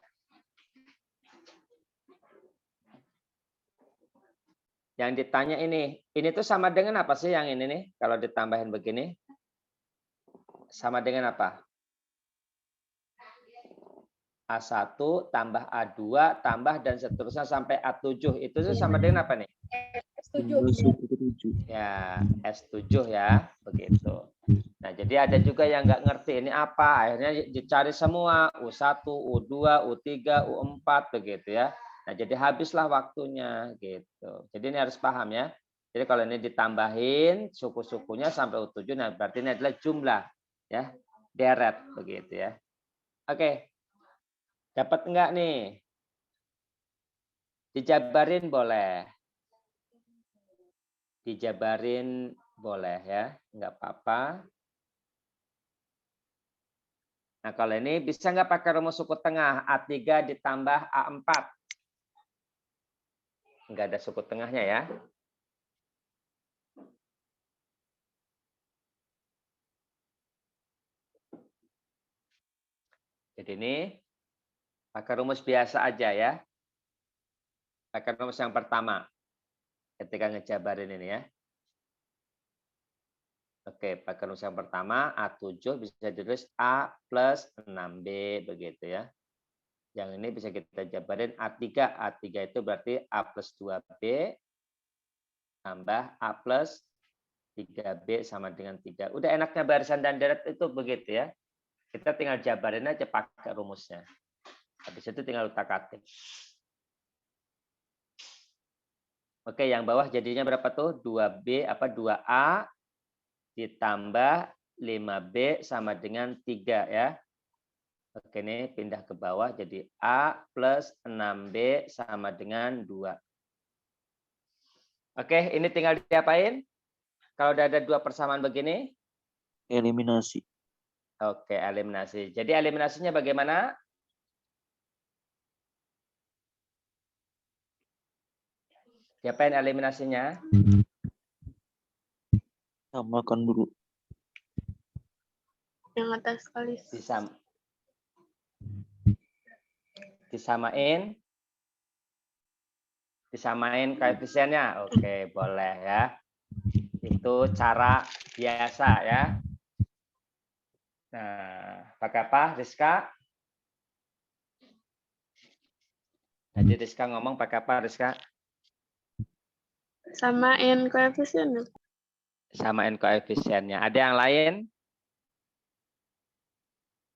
Yang ditanya ini tuh sama dengan apa sih yang ini nih? Kalau ditambahin begini, sama dengan apa? A1 tambah A2 tambah dan seterusnya sampai A7. Itu tuh sama dengan apa nih? S7. Ya, S7 ya, begitu. Nah, jadi ada juga yang nggak ngerti ini apa, akhirnya dicari semua, U1, U2, U3, U4, begitu ya. Nah, jadi habislah waktunya, gitu. Jadi ini harus paham ya. Jadi kalau ini ditambahin suku-sukunya sampai U7, nah berarti ini adalah jumlah, ya, deret, begitu ya. Oke, dapat enggak nih? Dijabarin boleh. Dijabarin boleh ya, enggak apa-apa. Nah, kalau ini bisa nggak pakai rumus suku tengah? A3 ditambah A4. Nggak ada suku tengahnya ya. Jadi ini pakai rumus biasa aja ya. Pakai rumus yang pertama. Ketika ngejabarin ini ya. Oke, pakai rumus yang pertama, A7 bisa ditulis A plus 6B, begitu ya. Yang ini bisa kita jabarin A3. A3 itu berarti A plus 2B tambah A plus 3B sama dengan 3. Udah enaknya barisan dan deret itu begitu ya. Kita tinggal jabarin aja pakai rumusnya. Habis itu tinggal utak-atik. Oke, yang bawah jadinya berapa tuh? 2B apa 2A ditambah 5B sama dengan 3 ya. Oke, ini pindah ke bawah jadi A plus 6B sama dengan 2. Oke, ini tinggal diapain? Kalau udah ada dua persamaan begini? Eliminasi. Oke, eliminasi. Jadi eliminasinya bagaimana? Diapain eliminasinya? Samakan dulu. Yang atas kali. Disamain koefisiennya. Oke, boleh ya. Itu cara biasa ya. Nah, pakai apa, Rizka? Tadi Rizka ngomong pakai apa, Rizka? Samain koefisien. Samain koefisiennya. Ada yang lain?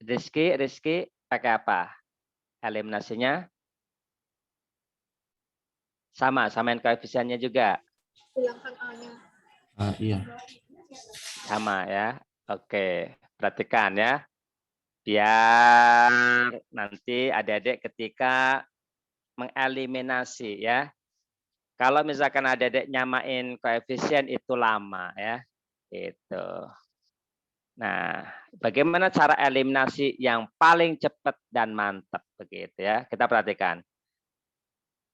Rizky pakai apa? Eliminasinya? Samain koefisiennya juga. Hilangkan A-nya. Iya. Sama ya. Oke, perhatikan ya. Biar nanti adik-adik ketika mengeliminasi ya. Kalau misalkan adik-adik nyamain koefisien itu lama ya. Gitu. Nah, bagaimana cara eliminasi yang paling cepat dan mantap begitu ya? Kita perhatikan.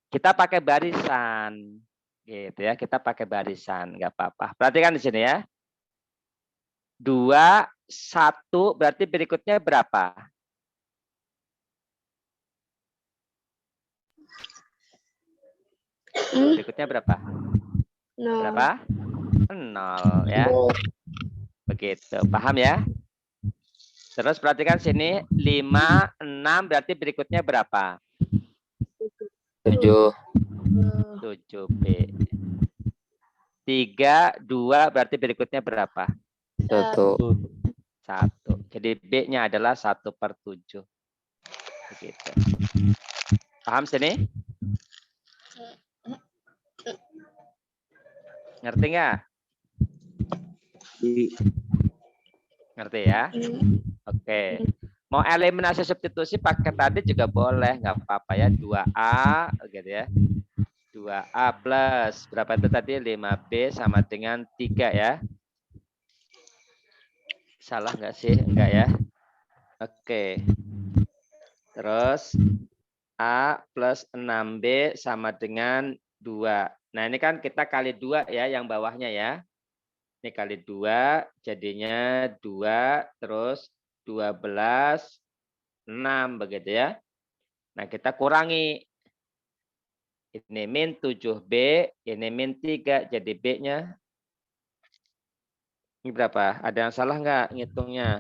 Kita pakai barisan, gitu ya. Kita pakai barisan, nggak apa-apa. Perhatikan di sini ya. 2, 1, berarti berikutnya berapa? Berikutnya berapa? No. Berapa? 0 ya. Begitu. Paham ya? Terus perhatikan sini 5, 6 berarti berikutnya berapa? 7. 7B. 3, 2 berarti berikutnya berapa? 1. 1. Jadi B-nya adalah 1/7. Begitu. Paham sini? Ngerti nggak? Ngerti ya? Oke. Mau eliminasi substitusi pakai tadi juga boleh, nggak apa-apa ya. 2A gitu ya. 2A plus berapa itu tadi? 5B sama dengan 3 ya. Salah nggak sih? Enggak ya. Oke. Terus A plus 6B sama dengan 2. Nah ini kan kita kali 2 ya yang bawahnya ya. Ini kali 2 jadinya 2 terus 12 6 begitu ya. Nah kita kurangi. Ini min 7B, ini min 3 jadi B-nya. Ini berapa? Ada yang salah nggak ngitungnya?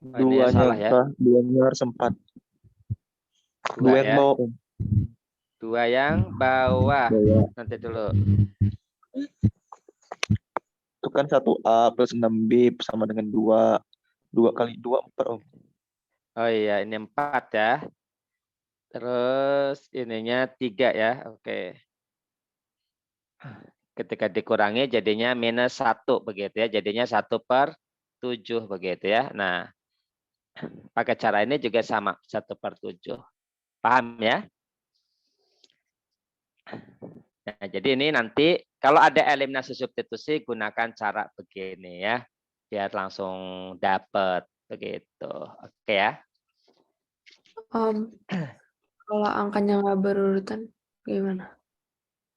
Oh, ini yang Duanya salah ya. kah? Duanya harus 4. 2 Dua yang ya. bawah, Om. 2 yang bawah. Bawah. Nanti dulu. Itu kan 1A plus 6B sama dengan 2. 2 kali 2, 4, Om. Oh iya, ini 4 ya. Terus ininya 3 ya. Oke. Ketika dikurangi jadinya minus 1 begitu ya. Jadinya 1/7 begitu ya. Nah, pakai cara ini juga sama 1/7. Paham ya? Nah, jadi ini nanti kalau ada eliminasi substitusi gunakan cara begini ya. Biar langsung dapat begitu. Oke ya. Kalau angkanya nggak berurutan, gimana?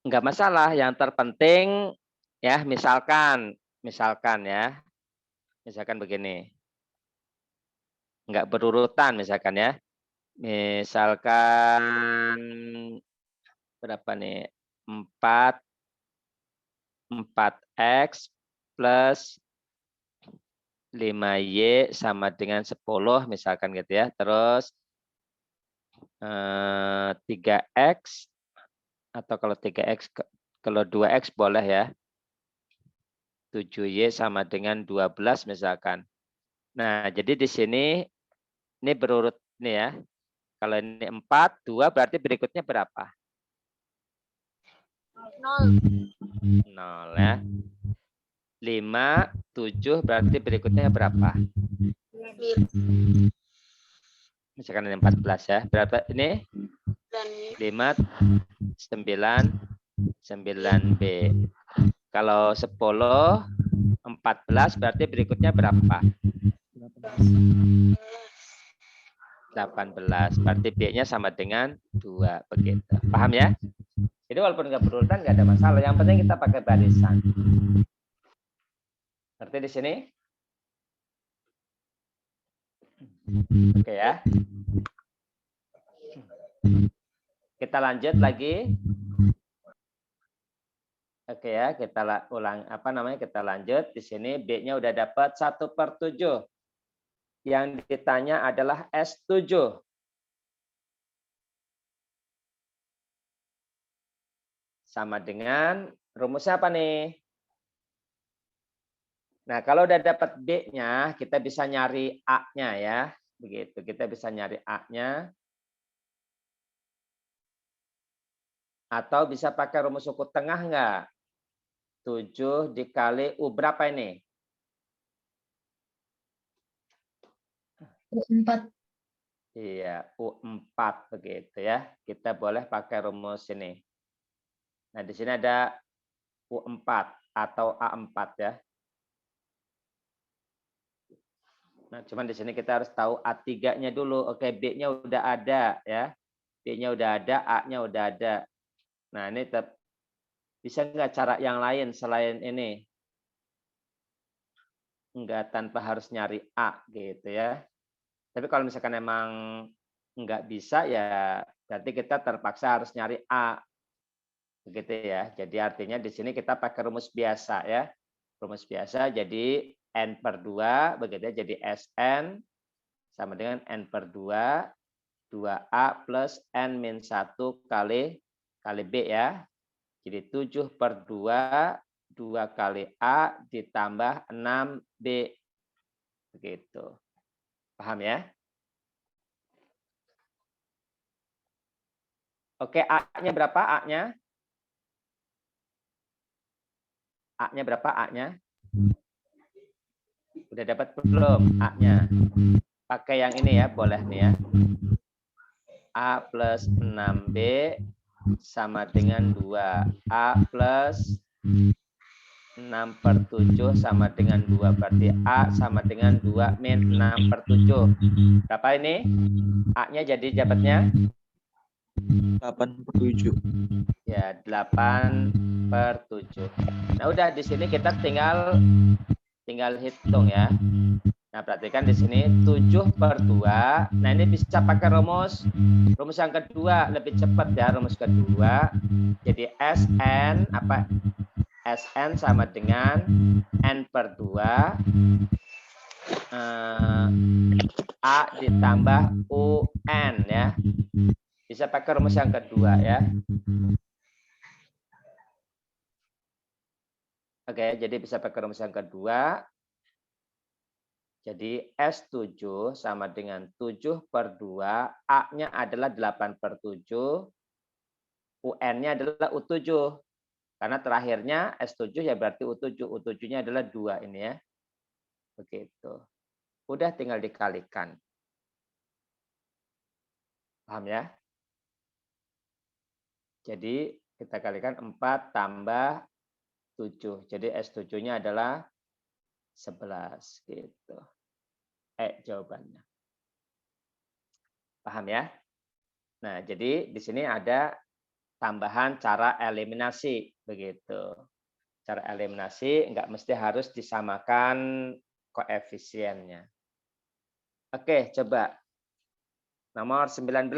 Enggak masalah, yang terpenting ya misalkan ya. Misalkan begini. Enggak berurutan misalkan ya. Misalkan berapa nih? 4x plus 5y sama dengan 10 misalkan gitu ya. Terus 3x atau kalau 3x kalau 2x boleh ya. 7y sama dengan 12 misalkan. Nah, jadi di sini ini berurut nih ya. Kalau ini 4, 2 berarti berikutnya berapa? 0. 0 ya. 5, 7 berarti berikutnya berapa? Misalkan ini 14 ya. Berapa ini? Dan 5, 9, 9B. Kalau 10, 14 berarti berikutnya berapa? 18. Berarti B-nya sama dengan 2. Begitu. Paham ya? Jadi walaupun nggak berurutan nggak ada masalah. Yang penting kita pakai barisan. Ngerti di sini? Oke ya. Kita lanjut lagi. Oke ya, kita ulang kita lanjut di sini B-nya udah dapat 1/7. Yang ditanya adalah S7. Sama dengan rumusnya apa nih? Nah, kalau udah dapat B-nya, kita bisa nyari A-nya ya. Begitu, kita bisa nyari A-nya. Atau bisa pakai rumus suku tengah enggak? 7 dikali U berapa ini? U4. Iya, U4 begitu ya. Kita boleh pakai rumus ini. Nah, di sini ada U4 atau A4 ya. Nah, cuman di sini kita harus tahu A3-nya dulu. Oke, B-nya udah ada ya. B-nya udah ada, A-nya udah ada. Nah, ini bisa nggak cara yang lain selain ini? Enggak, tanpa harus nyari A gitu ya. Tapi kalau misalkan emang nggak bisa ya berarti kita terpaksa harus nyari A. Begitu ya. Jadi artinya di sini kita pakai rumus biasa ya. Rumus biasa jadi N per 2, begitu ya. Jadi Sn sama dengan N per 2, 2A plus N min 1 kali B ya. Jadi 7 per 2, 2 kali A ditambah 6B. Begitu. Paham ya? Oke, A-nya berapa A-nya? A-nya berapa A-nya? Udah dapat belum A-nya? Pakai yang ini ya, boleh nih ya. A plus 6B sama dengan 2. A plus 6 per 7 sama dengan 2. Berarti A sama dengan 2 min 6 per 7. Berapa ini? A-nya jadi dapatnya? 8 per 7. Ya, 8 per 7. Nah, udah di sini kita tinggal hitung ya. Nah, perhatikan di sini 7 per 2. Nah, ini bisa pakai rumus yang kedua, lebih cepat ya, rumus kedua. Jadi Sn apa? Sn sama dengan N per 2 A ditambah UN ya. Bisa pakai rumus yang kedua ya. Oke, jadi bisa pakai rumus yang kedua. Jadi S7 sama dengan 7 per 2, A-nya adalah 8 per 7, UN-nya adalah U7. Karena terakhirnya S7 ya berarti U7. U7-nya adalah 2 ini ya. Begitu. Udah tinggal dikalikan. Paham ya? Jadi kita kalikan 4 tambah 7. Jadi S7-nya adalah 11 gitu. Jawabannya. Paham ya? Nah, jadi di sini ada tambahan cara eliminasi begitu. Cara eliminasi enggak mesti harus disamakan koefisiennya. Oke, coba. Nomor 19.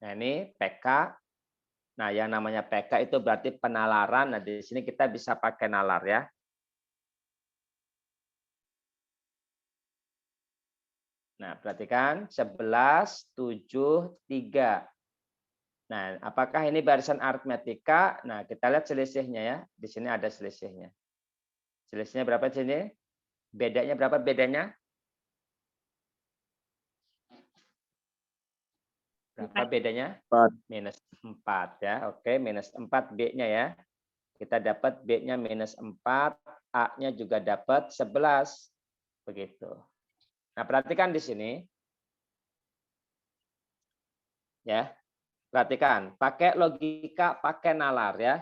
Nah, ini PK. Nah, yang namanya PK itu berarti penalaran. Nah, di sini kita bisa pakai nalar ya. Nah, perhatikan 11, 7, 3. Nah, apakah ini barisan aritmetika? Nah, kita lihat selisihnya ya. Di sini ada selisihnya. Selisihnya berapa di sini? Bedanya berapa bedanya? Berapa bedanya? 4. Minus 4 ya. Oke, minus 4 B-nya ya. Kita dapat B-nya minus 4, A-nya juga dapat 11. Begitu. Nah, perhatikan di sini. Ya. Perhatikan, pakai logika, pakai nalar ya.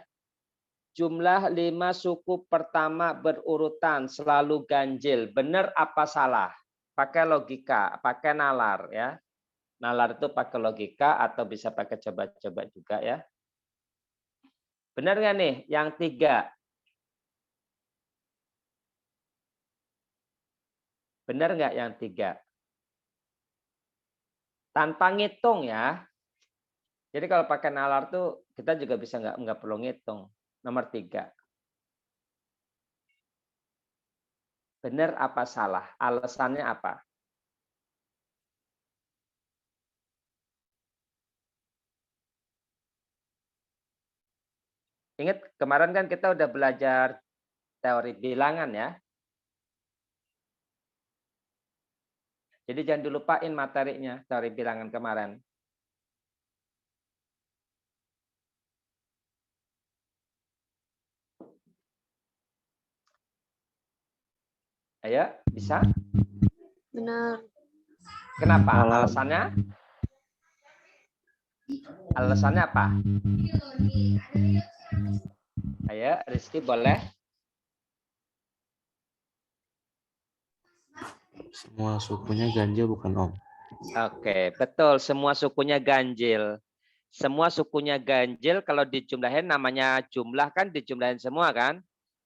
Jumlah 5 suku pertama berurutan selalu ganjil. Benar apa salah? Pakai logika, pakai nalar ya. Nalar itu pakai logika atau bisa pakai coba-coba juga ya. Benar nggak nih yang 3? Benar nggak yang 3? Tanpa ngitung ya. Jadi kalau pakai nalar tuh kita juga bisa nggak perlu ngitung. Nomor 3. Benar apa salah? Alasannya apa? Ingat kemarin kan kita udah belajar teori bilangan ya. Jadi jangan dilupain materinya, teori bilangan kemarin. Ayo, bisa? Benar. Kenapa? Salah. Alasannya? Alasannya apa? Ayo, Rizky boleh? Semua sukunya ganjil bukan Om. Oke, betul. Semua sukunya ganjil. Semua sukunya ganjil kalau dijumlahin namanya jumlah kan dijumlahin semua kan?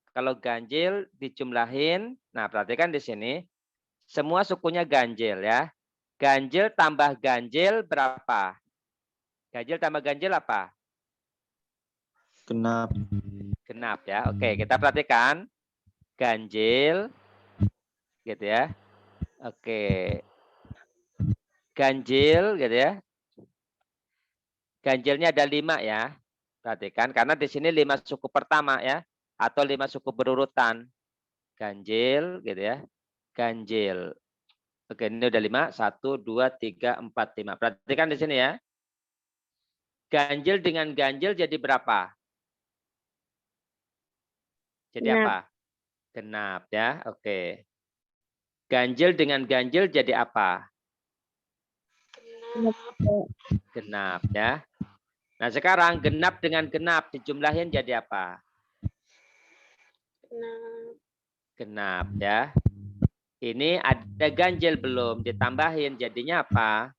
Kalau ganjil dijumlahin. Nah, perhatikan di sini. Semua sukunya ganjil ya. Ganjil tambah ganjil berapa? Ganjil tambah ganjil apa? Genap. Genap ya. Oke, kita perhatikan. Ganjil. Gitu ya. Oke. Ganjil gitu ya. Ganjilnya ada 5 ya. Perhatikan. Karena di sini 5 suku pertama ya. Atau 5 suku berurutan. Ganjil gitu ya. Ganjil. Oke, ini udah 5. 1, 2, 3, 4, 5. Perhatikan di sini ya. Ganjil dengan ganjil jadi berapa? Jadi Genap. apa? Genap ya. Oke. Ganjil dengan ganjil jadi apa? Genap ya. Nah, sekarang genap dengan genap dijumlahin jadi apa? Genap. Genap ya. Ini ada ganjil belum ditambahin jadinya apa?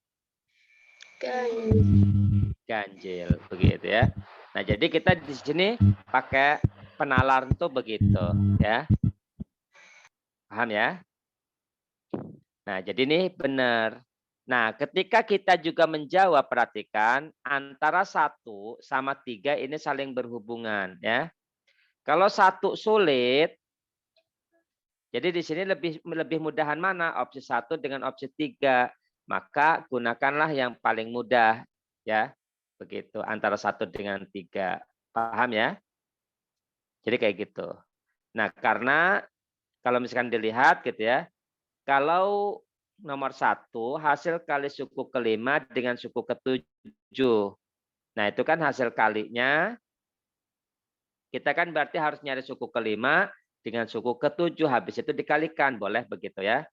Ganjil. Ganjil begitu ya. Nah, jadi kita di sini pakai penalar itu begitu ya. Paham ya? Nah, jadi ini benar. Nah, ketika kita juga menjawab, perhatikan antara 1 sama 3 ini saling berhubungan ya. Kalau 1 sulit, jadi di sini lebih mudahan mana? Opsi 1 dengan opsi 3. Maka gunakanlah yang paling mudah ya. Begitu antara 1 dengan 3. Paham ya? Jadi kayak gitu. Nah, karena kalau misalkan dilihat gitu ya, kalau nomor 1 hasil kali suku kelima dengan suku ketujuh. Nah, itu kan hasil kalinya. Kita kan berarti harus nyari suku kelima dengan suku ketujuh. Habis itu dikalikan. Boleh begitu ya.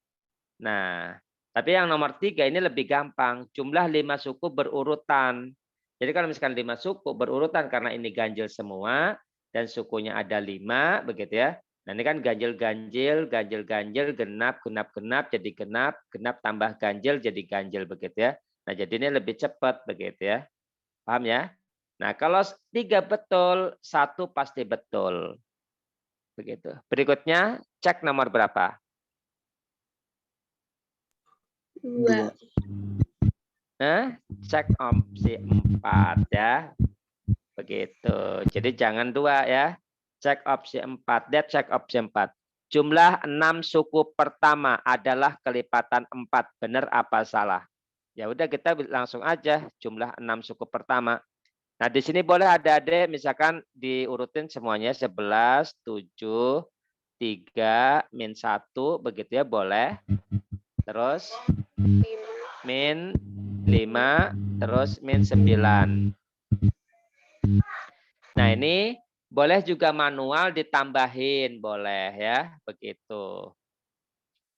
Nah, tapi yang nomor 3 ini lebih gampang. Jumlah 5 suku berurutan. Jadi kalau misalkan 5 suku berurutan karena ini ganjil semua. Dan sukunya ada 5. Begitu ya. Nah, ini kan ganjil-ganjil, ganjil-ganjil, genap, genap, genap, jadi genap, genap tambah ganjil, jadi ganjil begitu ya. Nah, jadi ini lebih cepat begitu ya. Paham ya? Nah, kalau 3 betul, 1 pasti betul. Begitu. Berikutnya, cek nomor berapa? 2. Cek opsi 4 ya. Begitu. Jadi jangan 2 ya. Cek opsi 4. Lihat cek opsi 4. Jumlah 6 suku pertama adalah kelipatan 4. Benar apa salah? Ya udah kita langsung aja jumlah 6 suku pertama. Nah, di sini boleh adik-adik misalkan diurutin semuanya 11, 7, 3, min 1 begitu ya boleh. Terus 5. min 5, terus min 9. Nah, ini boleh juga manual ditambahin, boleh ya, begitu.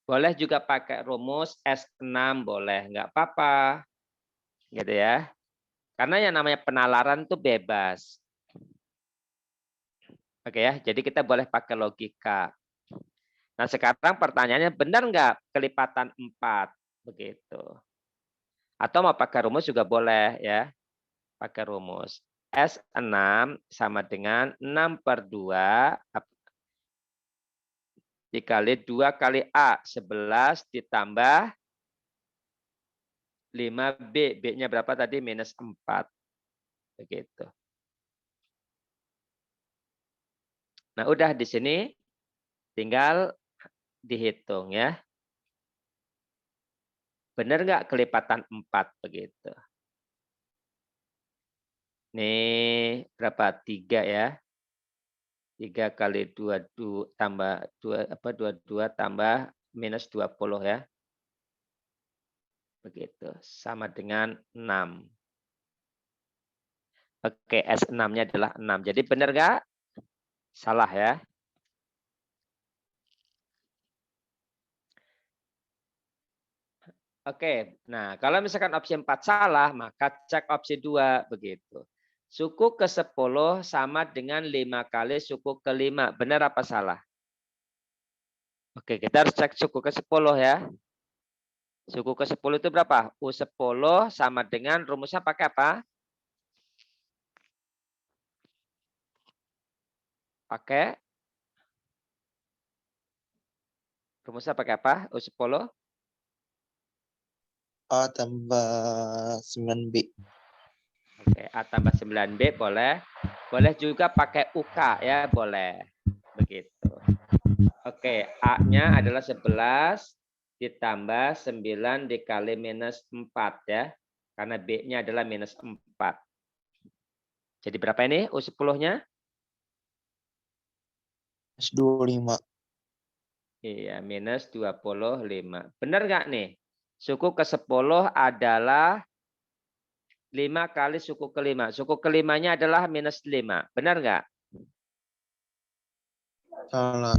Boleh juga pakai rumus S6, boleh, nggak apa-apa. Gitu ya. Karena yang namanya penalaran itu bebas. Oke ya, jadi kita boleh pakai logika. Nah, sekarang pertanyaannya benar nggak kelipatan 4? Begitu. Atau mau pakai rumus juga boleh ya. Pakai rumus. S6 sama dengan 6/2 dikali 2 kali A. 11 ditambah 5B. B-nya berapa tadi? Minus 4. Begitu. Nah, udah di sini tinggal dihitung ya. Benar nggak kelipatan 4 begitu? Nih berapa? 3 ya. 3 kali 22 tambah 22 tambah minus 20 ya. Begitu. Sama dengan 6. Oke, S6-nya adalah 6. Jadi benar nggak? Salah ya. Oke, nah kalau misalkan opsi 4 salah, maka cek opsi 2 begitu. Suku ke-10 sama dengan 5 kali suku ke-5. Benar apa salah? Oke, kita harus cek suku ke-10 ya. Suku ke-10 itu berapa? U10 sama dengan rumusnya pakai apa? Pakai rumusnya pakai apa? U10? A tambah 9B. Oke, A tambah 9B boleh. Boleh juga pakai UK ya, boleh. Begitu. Oke, A-nya adalah 11 ditambah 9 dikali minus 4 ya. Karena B-nya adalah minus 4. Jadi berapa ini U10-nya? Minus 25. Iya, minus 25. Benar nggak nih? Suku ke-10 adalah 5 kali suku ke-5. Suku ke-5-nya adalah minus 5. Benar nggak? Salah.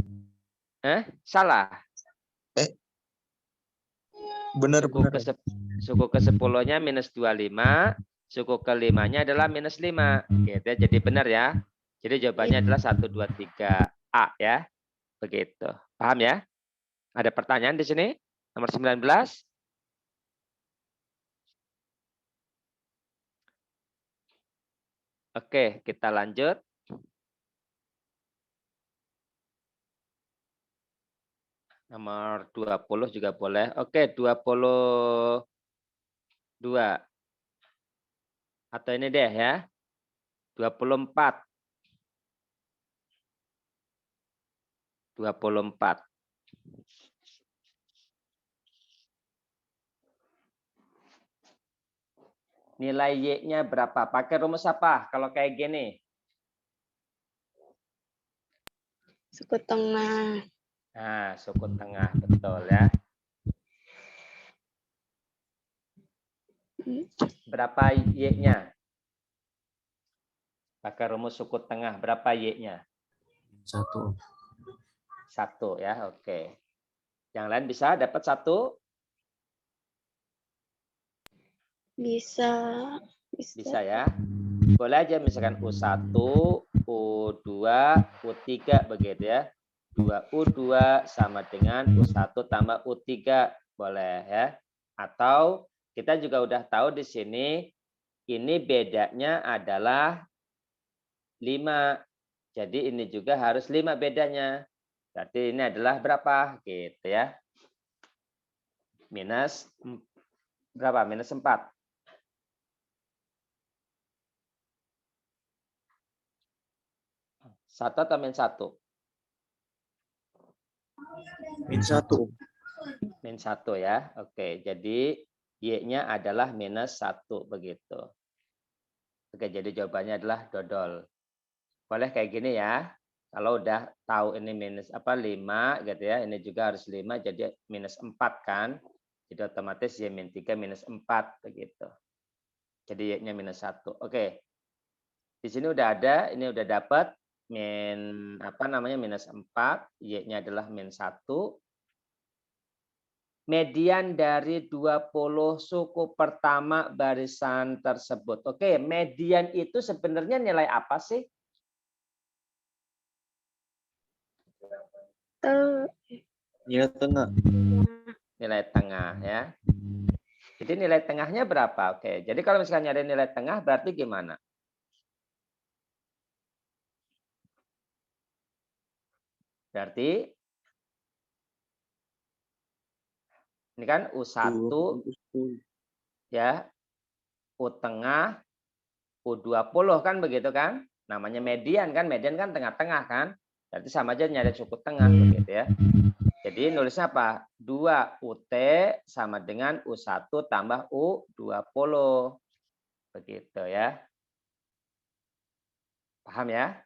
Salah. Benar, Suku benar. suku ke-10-nya minus 25. Suku ke-5-nya adalah minus 5. Gitu ya. Jadi benar ya. Jadi jawabannya adalah 1, 2, 3. A ya. Begitu. Paham ya? Ada pertanyaan di sini? Nomor 19. Oke, kita lanjut. Nomor 20 juga boleh. Oke, 22. Atau ini deh ya. 24. 24. Nilai Y-nya berapa? Pakai rumus apa kalau kayak gini? Suku tengah. Nah, suku tengah. Betul ya. Berapa Y-nya? Pakai rumus suku tengah. Berapa Y-nya? 1. 1 ya. Oke. Yang lain bisa dapat 1? Bisa. Bisa ya. Boleh aja misalkan U1, U2, U3 begitu ya. 2U2 sama dengan U1 tambah U3. Boleh ya. Atau kita juga udah tahu di sini ini bedanya adalah 5. Jadi ini juga harus 5 bedanya. Berarti ini adalah berapa? Gitu ya. Minus berapa? Minus 4. Satu atau min 1? Min 1. Min 1 ya. Oke, jadi Y-nya adalah minus 1 begitu. Oke, jadi jawabannya adalah dodol. Boleh kayak gini ya. Kalau udah tahu ini minus 5 gitu ya, ini juga harus 5 jadi minus 4 kan. Jadi otomatis Y min 3 minus 4 begitu. Jadi Y-nya minus 1. Oke. Di sini udah ada, ini udah dapat minus 4, Y-nya adalah min 1. Median dari 20 suku pertama barisan tersebut. Oke, median itu sebenarnya nilai apa sih? Nilai tengah. Nilai tengah ya. Jadi nilai tengahnya berapa? Oke, jadi kalau misalnya nyari nilai tengah berarti gimana? Berarti ini kan U1 ya, U tengah, U20 kan begitu kan? Namanya median kan tengah-tengah kan? Berarti sama aja nyari suku tengah begitu ya. Jadi nulisnya apa? 2 UT sama dengan U1 tambah U20. Begitu ya. Paham ya?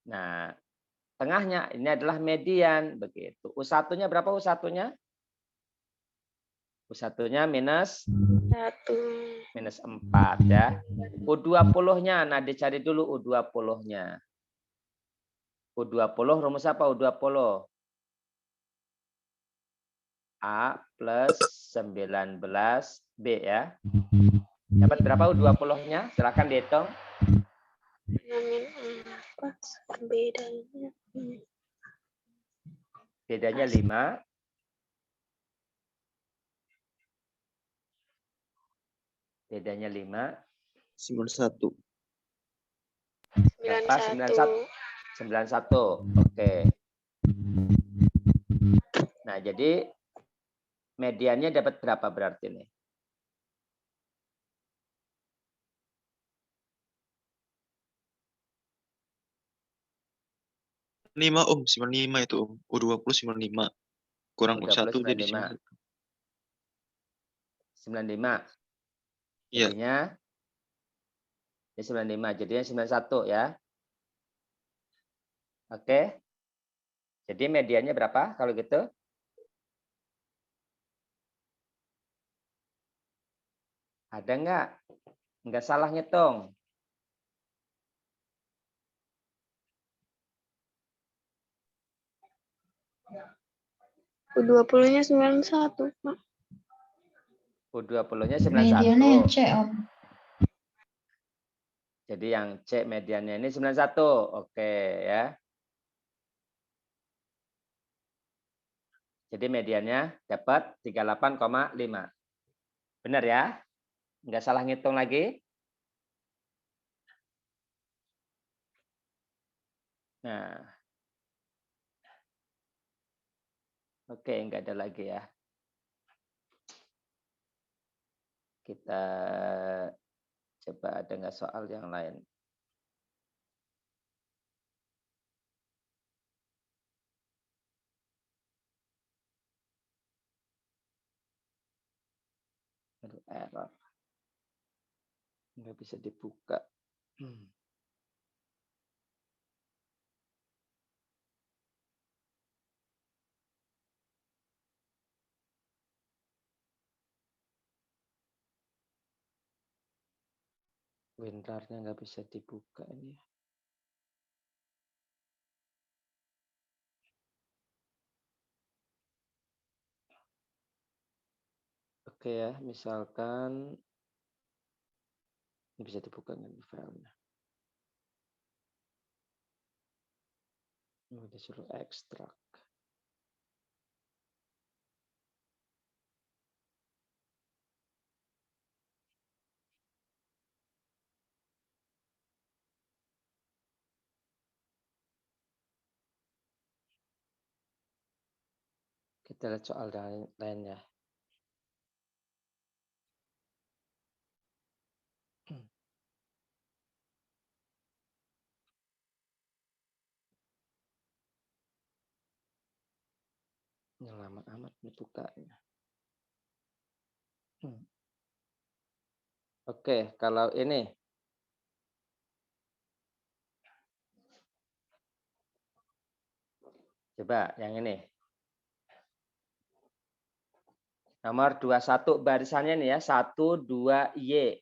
Nah, tengahnya ini adalah median begitu. U1-nya berapa U1-nya? U1-nya minus 1. minus 4 ya. U20-nya, nah dicari dulu U20-nya. U20 rumus apa U20? A plus 19B ya. Dapat berapa U20-nya? Silahkan dihitung. Apa bedanya? Bedanya 5. Bedanya 5. 91. Berapa? 91. 91. Oke. Nah, jadi Mediannya dapat berapa berarti nih? Lima Om, 95 itu Om. U20 95. Kurang U20 U1 jadi 95. 95. 95. Iya. Jadinya ini 95, jadinya 91 ya. Oke. Jadi mediannya berapa kalau gitu? Ada nggak? Nggak salah ngitung. U20-nya 91, Pak. U20-nya Mediannya 91. C, Om. Jadi yang C mediannya ini 91. Oke ya. Jadi mediannya dapat 38,5. Benar ya? Nggak salah ngitung lagi. Nah. Oke, nggak ada lagi ya. Kita coba ada nggak soal yang lain. Aduh, error. Nggak bisa dibuka. WinRAR-nya nggak bisa dibuka ini. Oke ya, misalkan ini bisa dibuka nggak filenya? Ini disuruh ekstrak. Kita lihat soal lain ya. Ini lama amat nih bukanya. Oke, kalau ini. Coba yang ini. Nomor 21 barisannya nih ya, 1, 2, Y.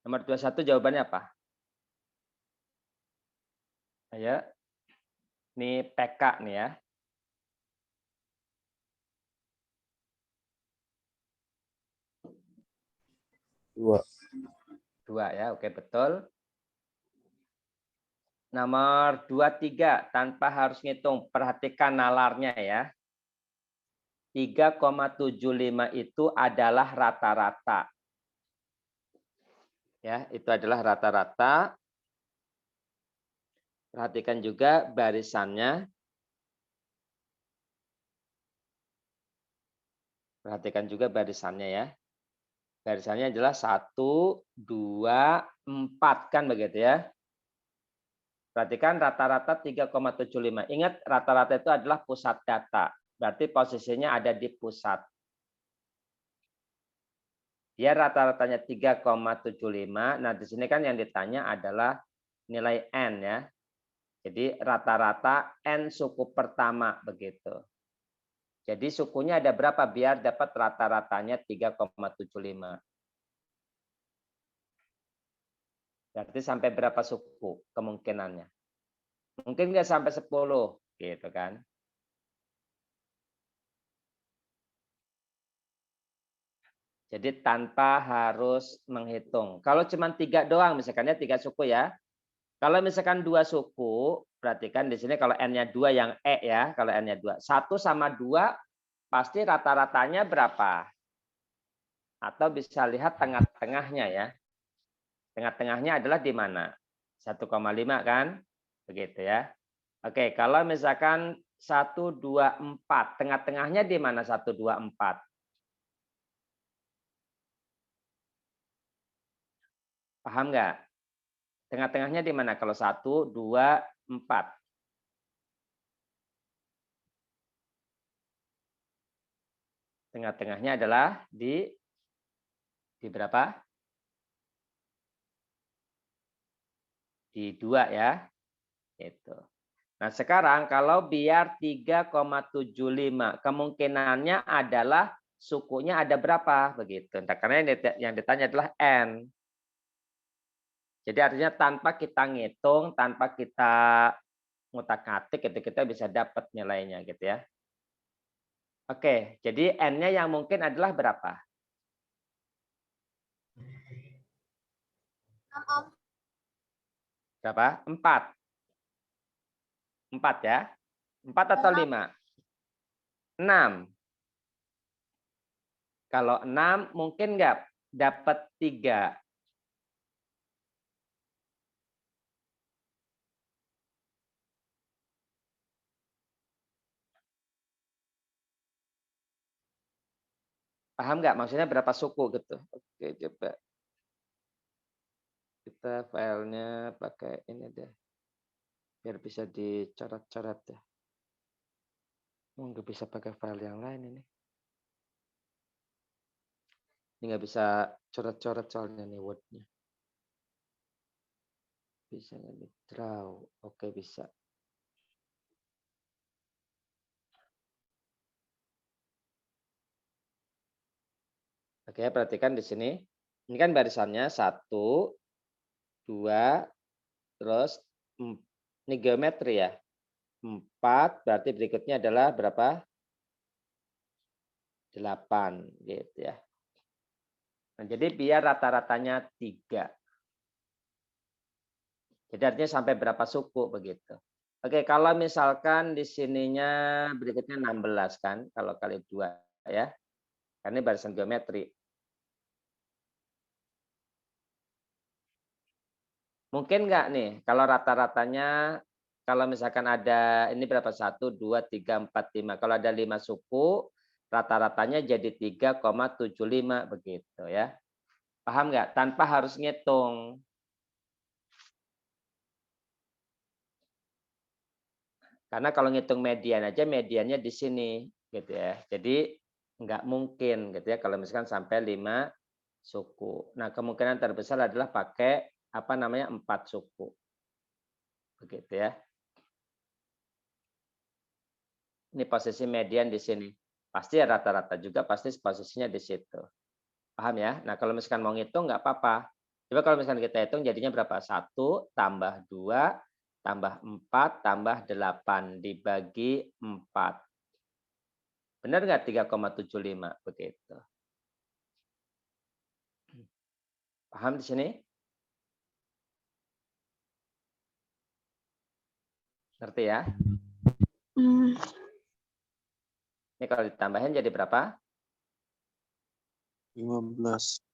Nomor 21 jawabannya apa? Ayo. Ini PK nih ya. Dua ya, oke betul. Nomor 23 tanpa harus ngitung, perhatikan nalarnya ya. 3,75 itu adalah rata-rata. Ya, itu adalah rata-rata. Perhatikan juga barisannya. Perhatikan juga barisannya ya. Barisannya adalah 1, 2, 4 kan begitu ya. Perhatikan rata-rata 3,75. Ingat rata-rata itu adalah pusat data. Berarti posisinya ada di pusat. Dia rata-ratanya 3,75. Nah, di sini kan yang ditanya adalah nilai N ya. Jadi rata-rata N suku pertama begitu. Jadi sukunya ada berapa biar dapat rata-ratanya 3,75. Berarti sampai berapa suku kemungkinannya? Mungkin nggak sampai 10 gitu kan. Jadi tanpa harus menghitung. Kalau cuma 3 doang, misalkannya 3 suku ya. Kalau misalkan 2 suku, perhatikan di sini kalau N-nya 2 yang E ya, kalau N-nya 2. 1 sama 2 pasti rata-ratanya berapa? Atau bisa lihat tengah-tengahnya ya. Tengah-tengahnya adalah di mana? 1,5 kan? Begitu ya. Oke, kalau misalkan 1, 2, 4. Tengah-tengahnya di mana 1, 2, 4? Paham nggak? Tengah-tengahnya di mana kalau 1, 2, 4? Tengah-tengahnya adalah di berapa? Di 2 ya. Itu. Nah, sekarang kalau biar 3,75, kemungkinannya adalah sukunya ada berapa begitu. Nah, karena yang ditanya adalah N. Jadi artinya tanpa kita ngitung, tanpa kita ngutak-ngatik itu kita bisa dapat nilainya gitu ya. Oke, jadi N-nya yang mungkin adalah berapa? Berapa? 4. 4 ya. 4 atau 5? 6. Kalau 6 mungkin nggak dapat 3. Paham nggak? Maksudnya berapa suku gitu. Oke, coba. Kita filenya pakai ini deh. Biar bisa dicoret-coret ya. Nggak bisa pakai file yang lain ini. Ini nggak bisa coret-coret soalnya nih Word-nya. Bisa nggak nih? Draw. Oke, bisa. Oke, perhatikan di sini. Ini kan barisannya 1, 2, terus ini geometri ya. 4, berarti berikutnya adalah berapa? 8 gitu ya. Nah, jadi biar rata-ratanya 3. Jadi artinya sampai berapa suku begitu. Oke, kalau misalkan di sininya berikutnya 16 kan, kalau kali 2 ya. Karena ini barisan geometri. Mungkin nggak nih kalau rata-ratanya, kalau misalkan ada ini berapa? 1, 2, 3, 4, 5. Kalau ada 5 suku, rata-ratanya jadi 3,75 begitu ya. Paham nggak? Tanpa harus ngitung. Karena kalau ngitung median aja, mediannya di sini gitu ya. Jadi nggak mungkin gitu ya kalau misalkan sampai 5 suku. Nah, kemungkinan terbesar adalah pakai apa namanya 4 suku. Begitu ya. Ini posisi median di sini. Pasti ya rata-rata juga pasti posisinya di situ. Paham ya? Nah, kalau misalkan mau ngitung nggak apa-apa. Coba kalau misalkan kita hitung jadinya berapa? 1 tambah 2 tambah 4 tambah 8 dibagi 4. Benar nggak 3,75 begitu? Paham di sini? Ngerti ya? Ini kalau ditambahin jadi berapa? 15.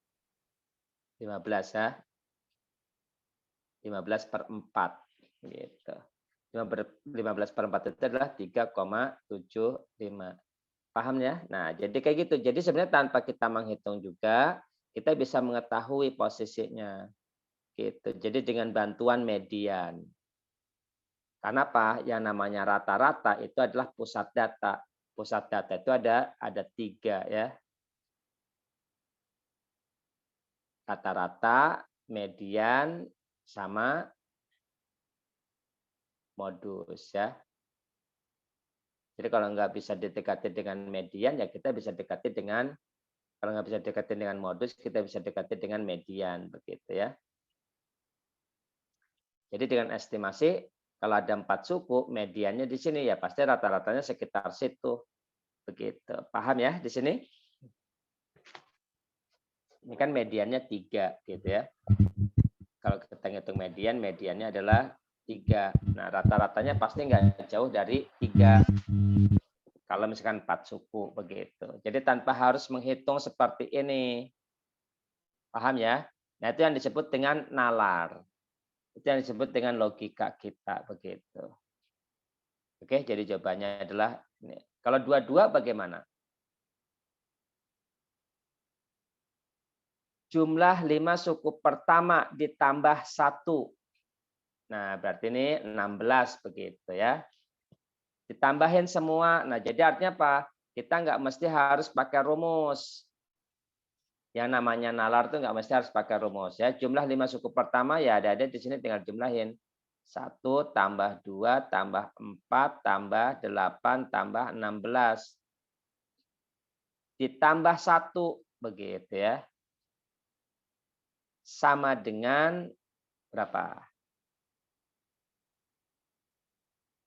15 ya. 15/4 gitu. 15/4 itu adalah 3,75. Paham ya? Nah, jadi kayak gitu. Jadi sebenarnya tanpa kita menghitung juga kita bisa mengetahui posisinya. Gitu. Jadi dengan bantuan median. Karena apa? Yang namanya rata-rata itu adalah pusat data. Pusat data itu ada 3 ya. Rata-rata, median, sama modus ya. Jadi kalau nggak bisa didekati dengan median, ya kita bisa dekati dengan, kalau nggak bisa dekati dengan modus, kita bisa dekati dengan median begitu ya. Jadi dengan estimasi, kalau ada 4 suku, mediannya di sini ya pasti rata-ratanya sekitar situ. Begitu. Paham ya di sini? Ini kan mediannya 3 gitu ya. Kalau kita ngitung median, mediannya adalah 3. Nah, rata-ratanya pasti nggak jauh dari 3. Kalau misalkan 4 suku begitu. Jadi tanpa harus menghitung seperti ini. Paham ya? Nah, itu yang disebut dengan nalar. Itu yang disebut dengan logika kita begitu. Oke, jadi jawabannya adalah ini. Kalau 22 bagaimana? Jumlah 5 suku pertama ditambah 1. Nah, berarti ini 16 begitu ya. Ditambahin semua. Nah, jadi artinya apa? Kita nggak mesti harus pakai rumus. Yang namanya nalar itu nggak mesti harus pakai rumus ya. Jumlah 5 suku pertama ya ada di sini tinggal jumlahin. 1 tambah 2 tambah 4 tambah 8 tambah 16. Ditambah 1 begitu ya. Sama dengan berapa?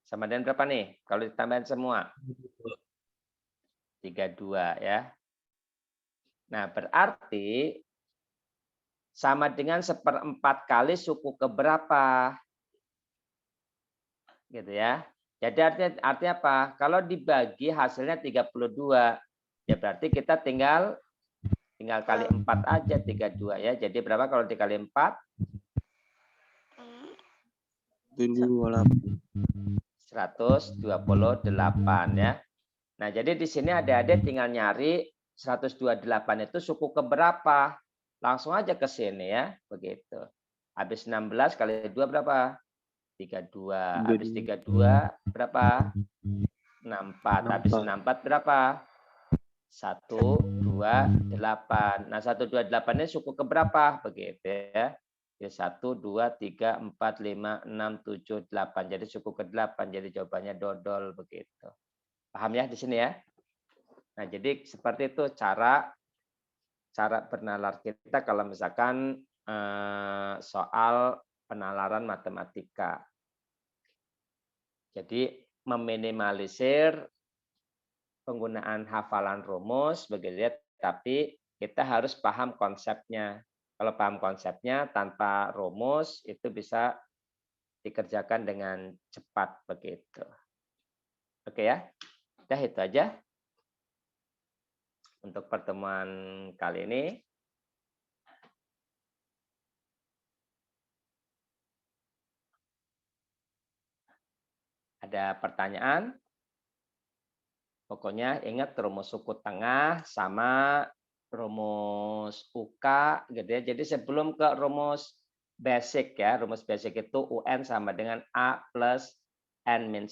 Sama dengan berapa nih? Kalau ditambahin semua? 32 ya. Nah, berarti sama dengan 1/4 kali suku keberapa? Gitu ya. Jadi artinya apa? Kalau dibagi hasilnya 32, ya berarti kita tinggal kali 4 aja 32 ya. Jadi berapa kalau dikali 4? 128 ya. Nah, jadi di sini adik-adik tinggal nyari 128 itu suku keberapa? Langsung aja ke sini ya, begitu. Habis 16 kali 2 berapa? 32. Habis 32 berapa? 64. Habis 64 berapa? 128. Nah, 128 ini suku keberapa? Begitu ya. 1, 2, 3, 4, 5, 6, 7, 8. Jadi suku ke-8. Jadi jawabannya dodol begitu. Paham ya di sini ya? Nah, jadi seperti itu cara bernalar kita kalau misalkan soal penalaran matematika. Jadi meminimalisir penggunaan hafalan rumus begitu ya, tapi kita harus paham konsepnya. Kalau paham konsepnya tanpa rumus itu bisa dikerjakan dengan cepat begitu. Oke ya. Udah itu aja untuk pertemuan kali ini. Ada pertanyaan? Pokoknya ingat rumus suku tengah sama rumus UK gitu ya. Jadi sebelum ke rumus basic ya, rumus basic itu UN sama dengan A plus N-1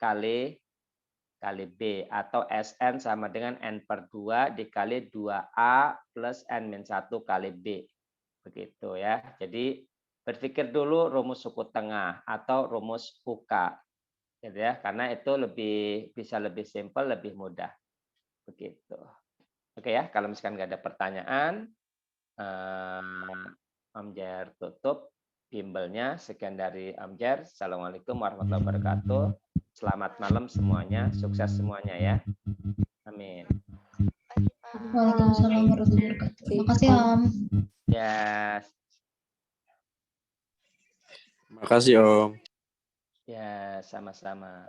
kali B atau SN sama dengan N/2 dikali 2A plus N-1 kali B. Begitu ya. Jadi berpikir dulu rumus suku tengah atau rumus UK. Gitu ya, karena itu bisa lebih simpel, lebih mudah. Begitu. Oke ya, kalau misalkan nggak ada pertanyaan, Om Jer tutup bimbelnya. Sekian dari Om Jer. Assalamualaikum warahmatullahi wabarakatuh. Selamat malam semuanya, sukses semuanya ya. Amin. Waalaikumsalam warahmatullahi wabarakatuh. Terima kasih Om. Ya, Makasih Om. ya sama-sama.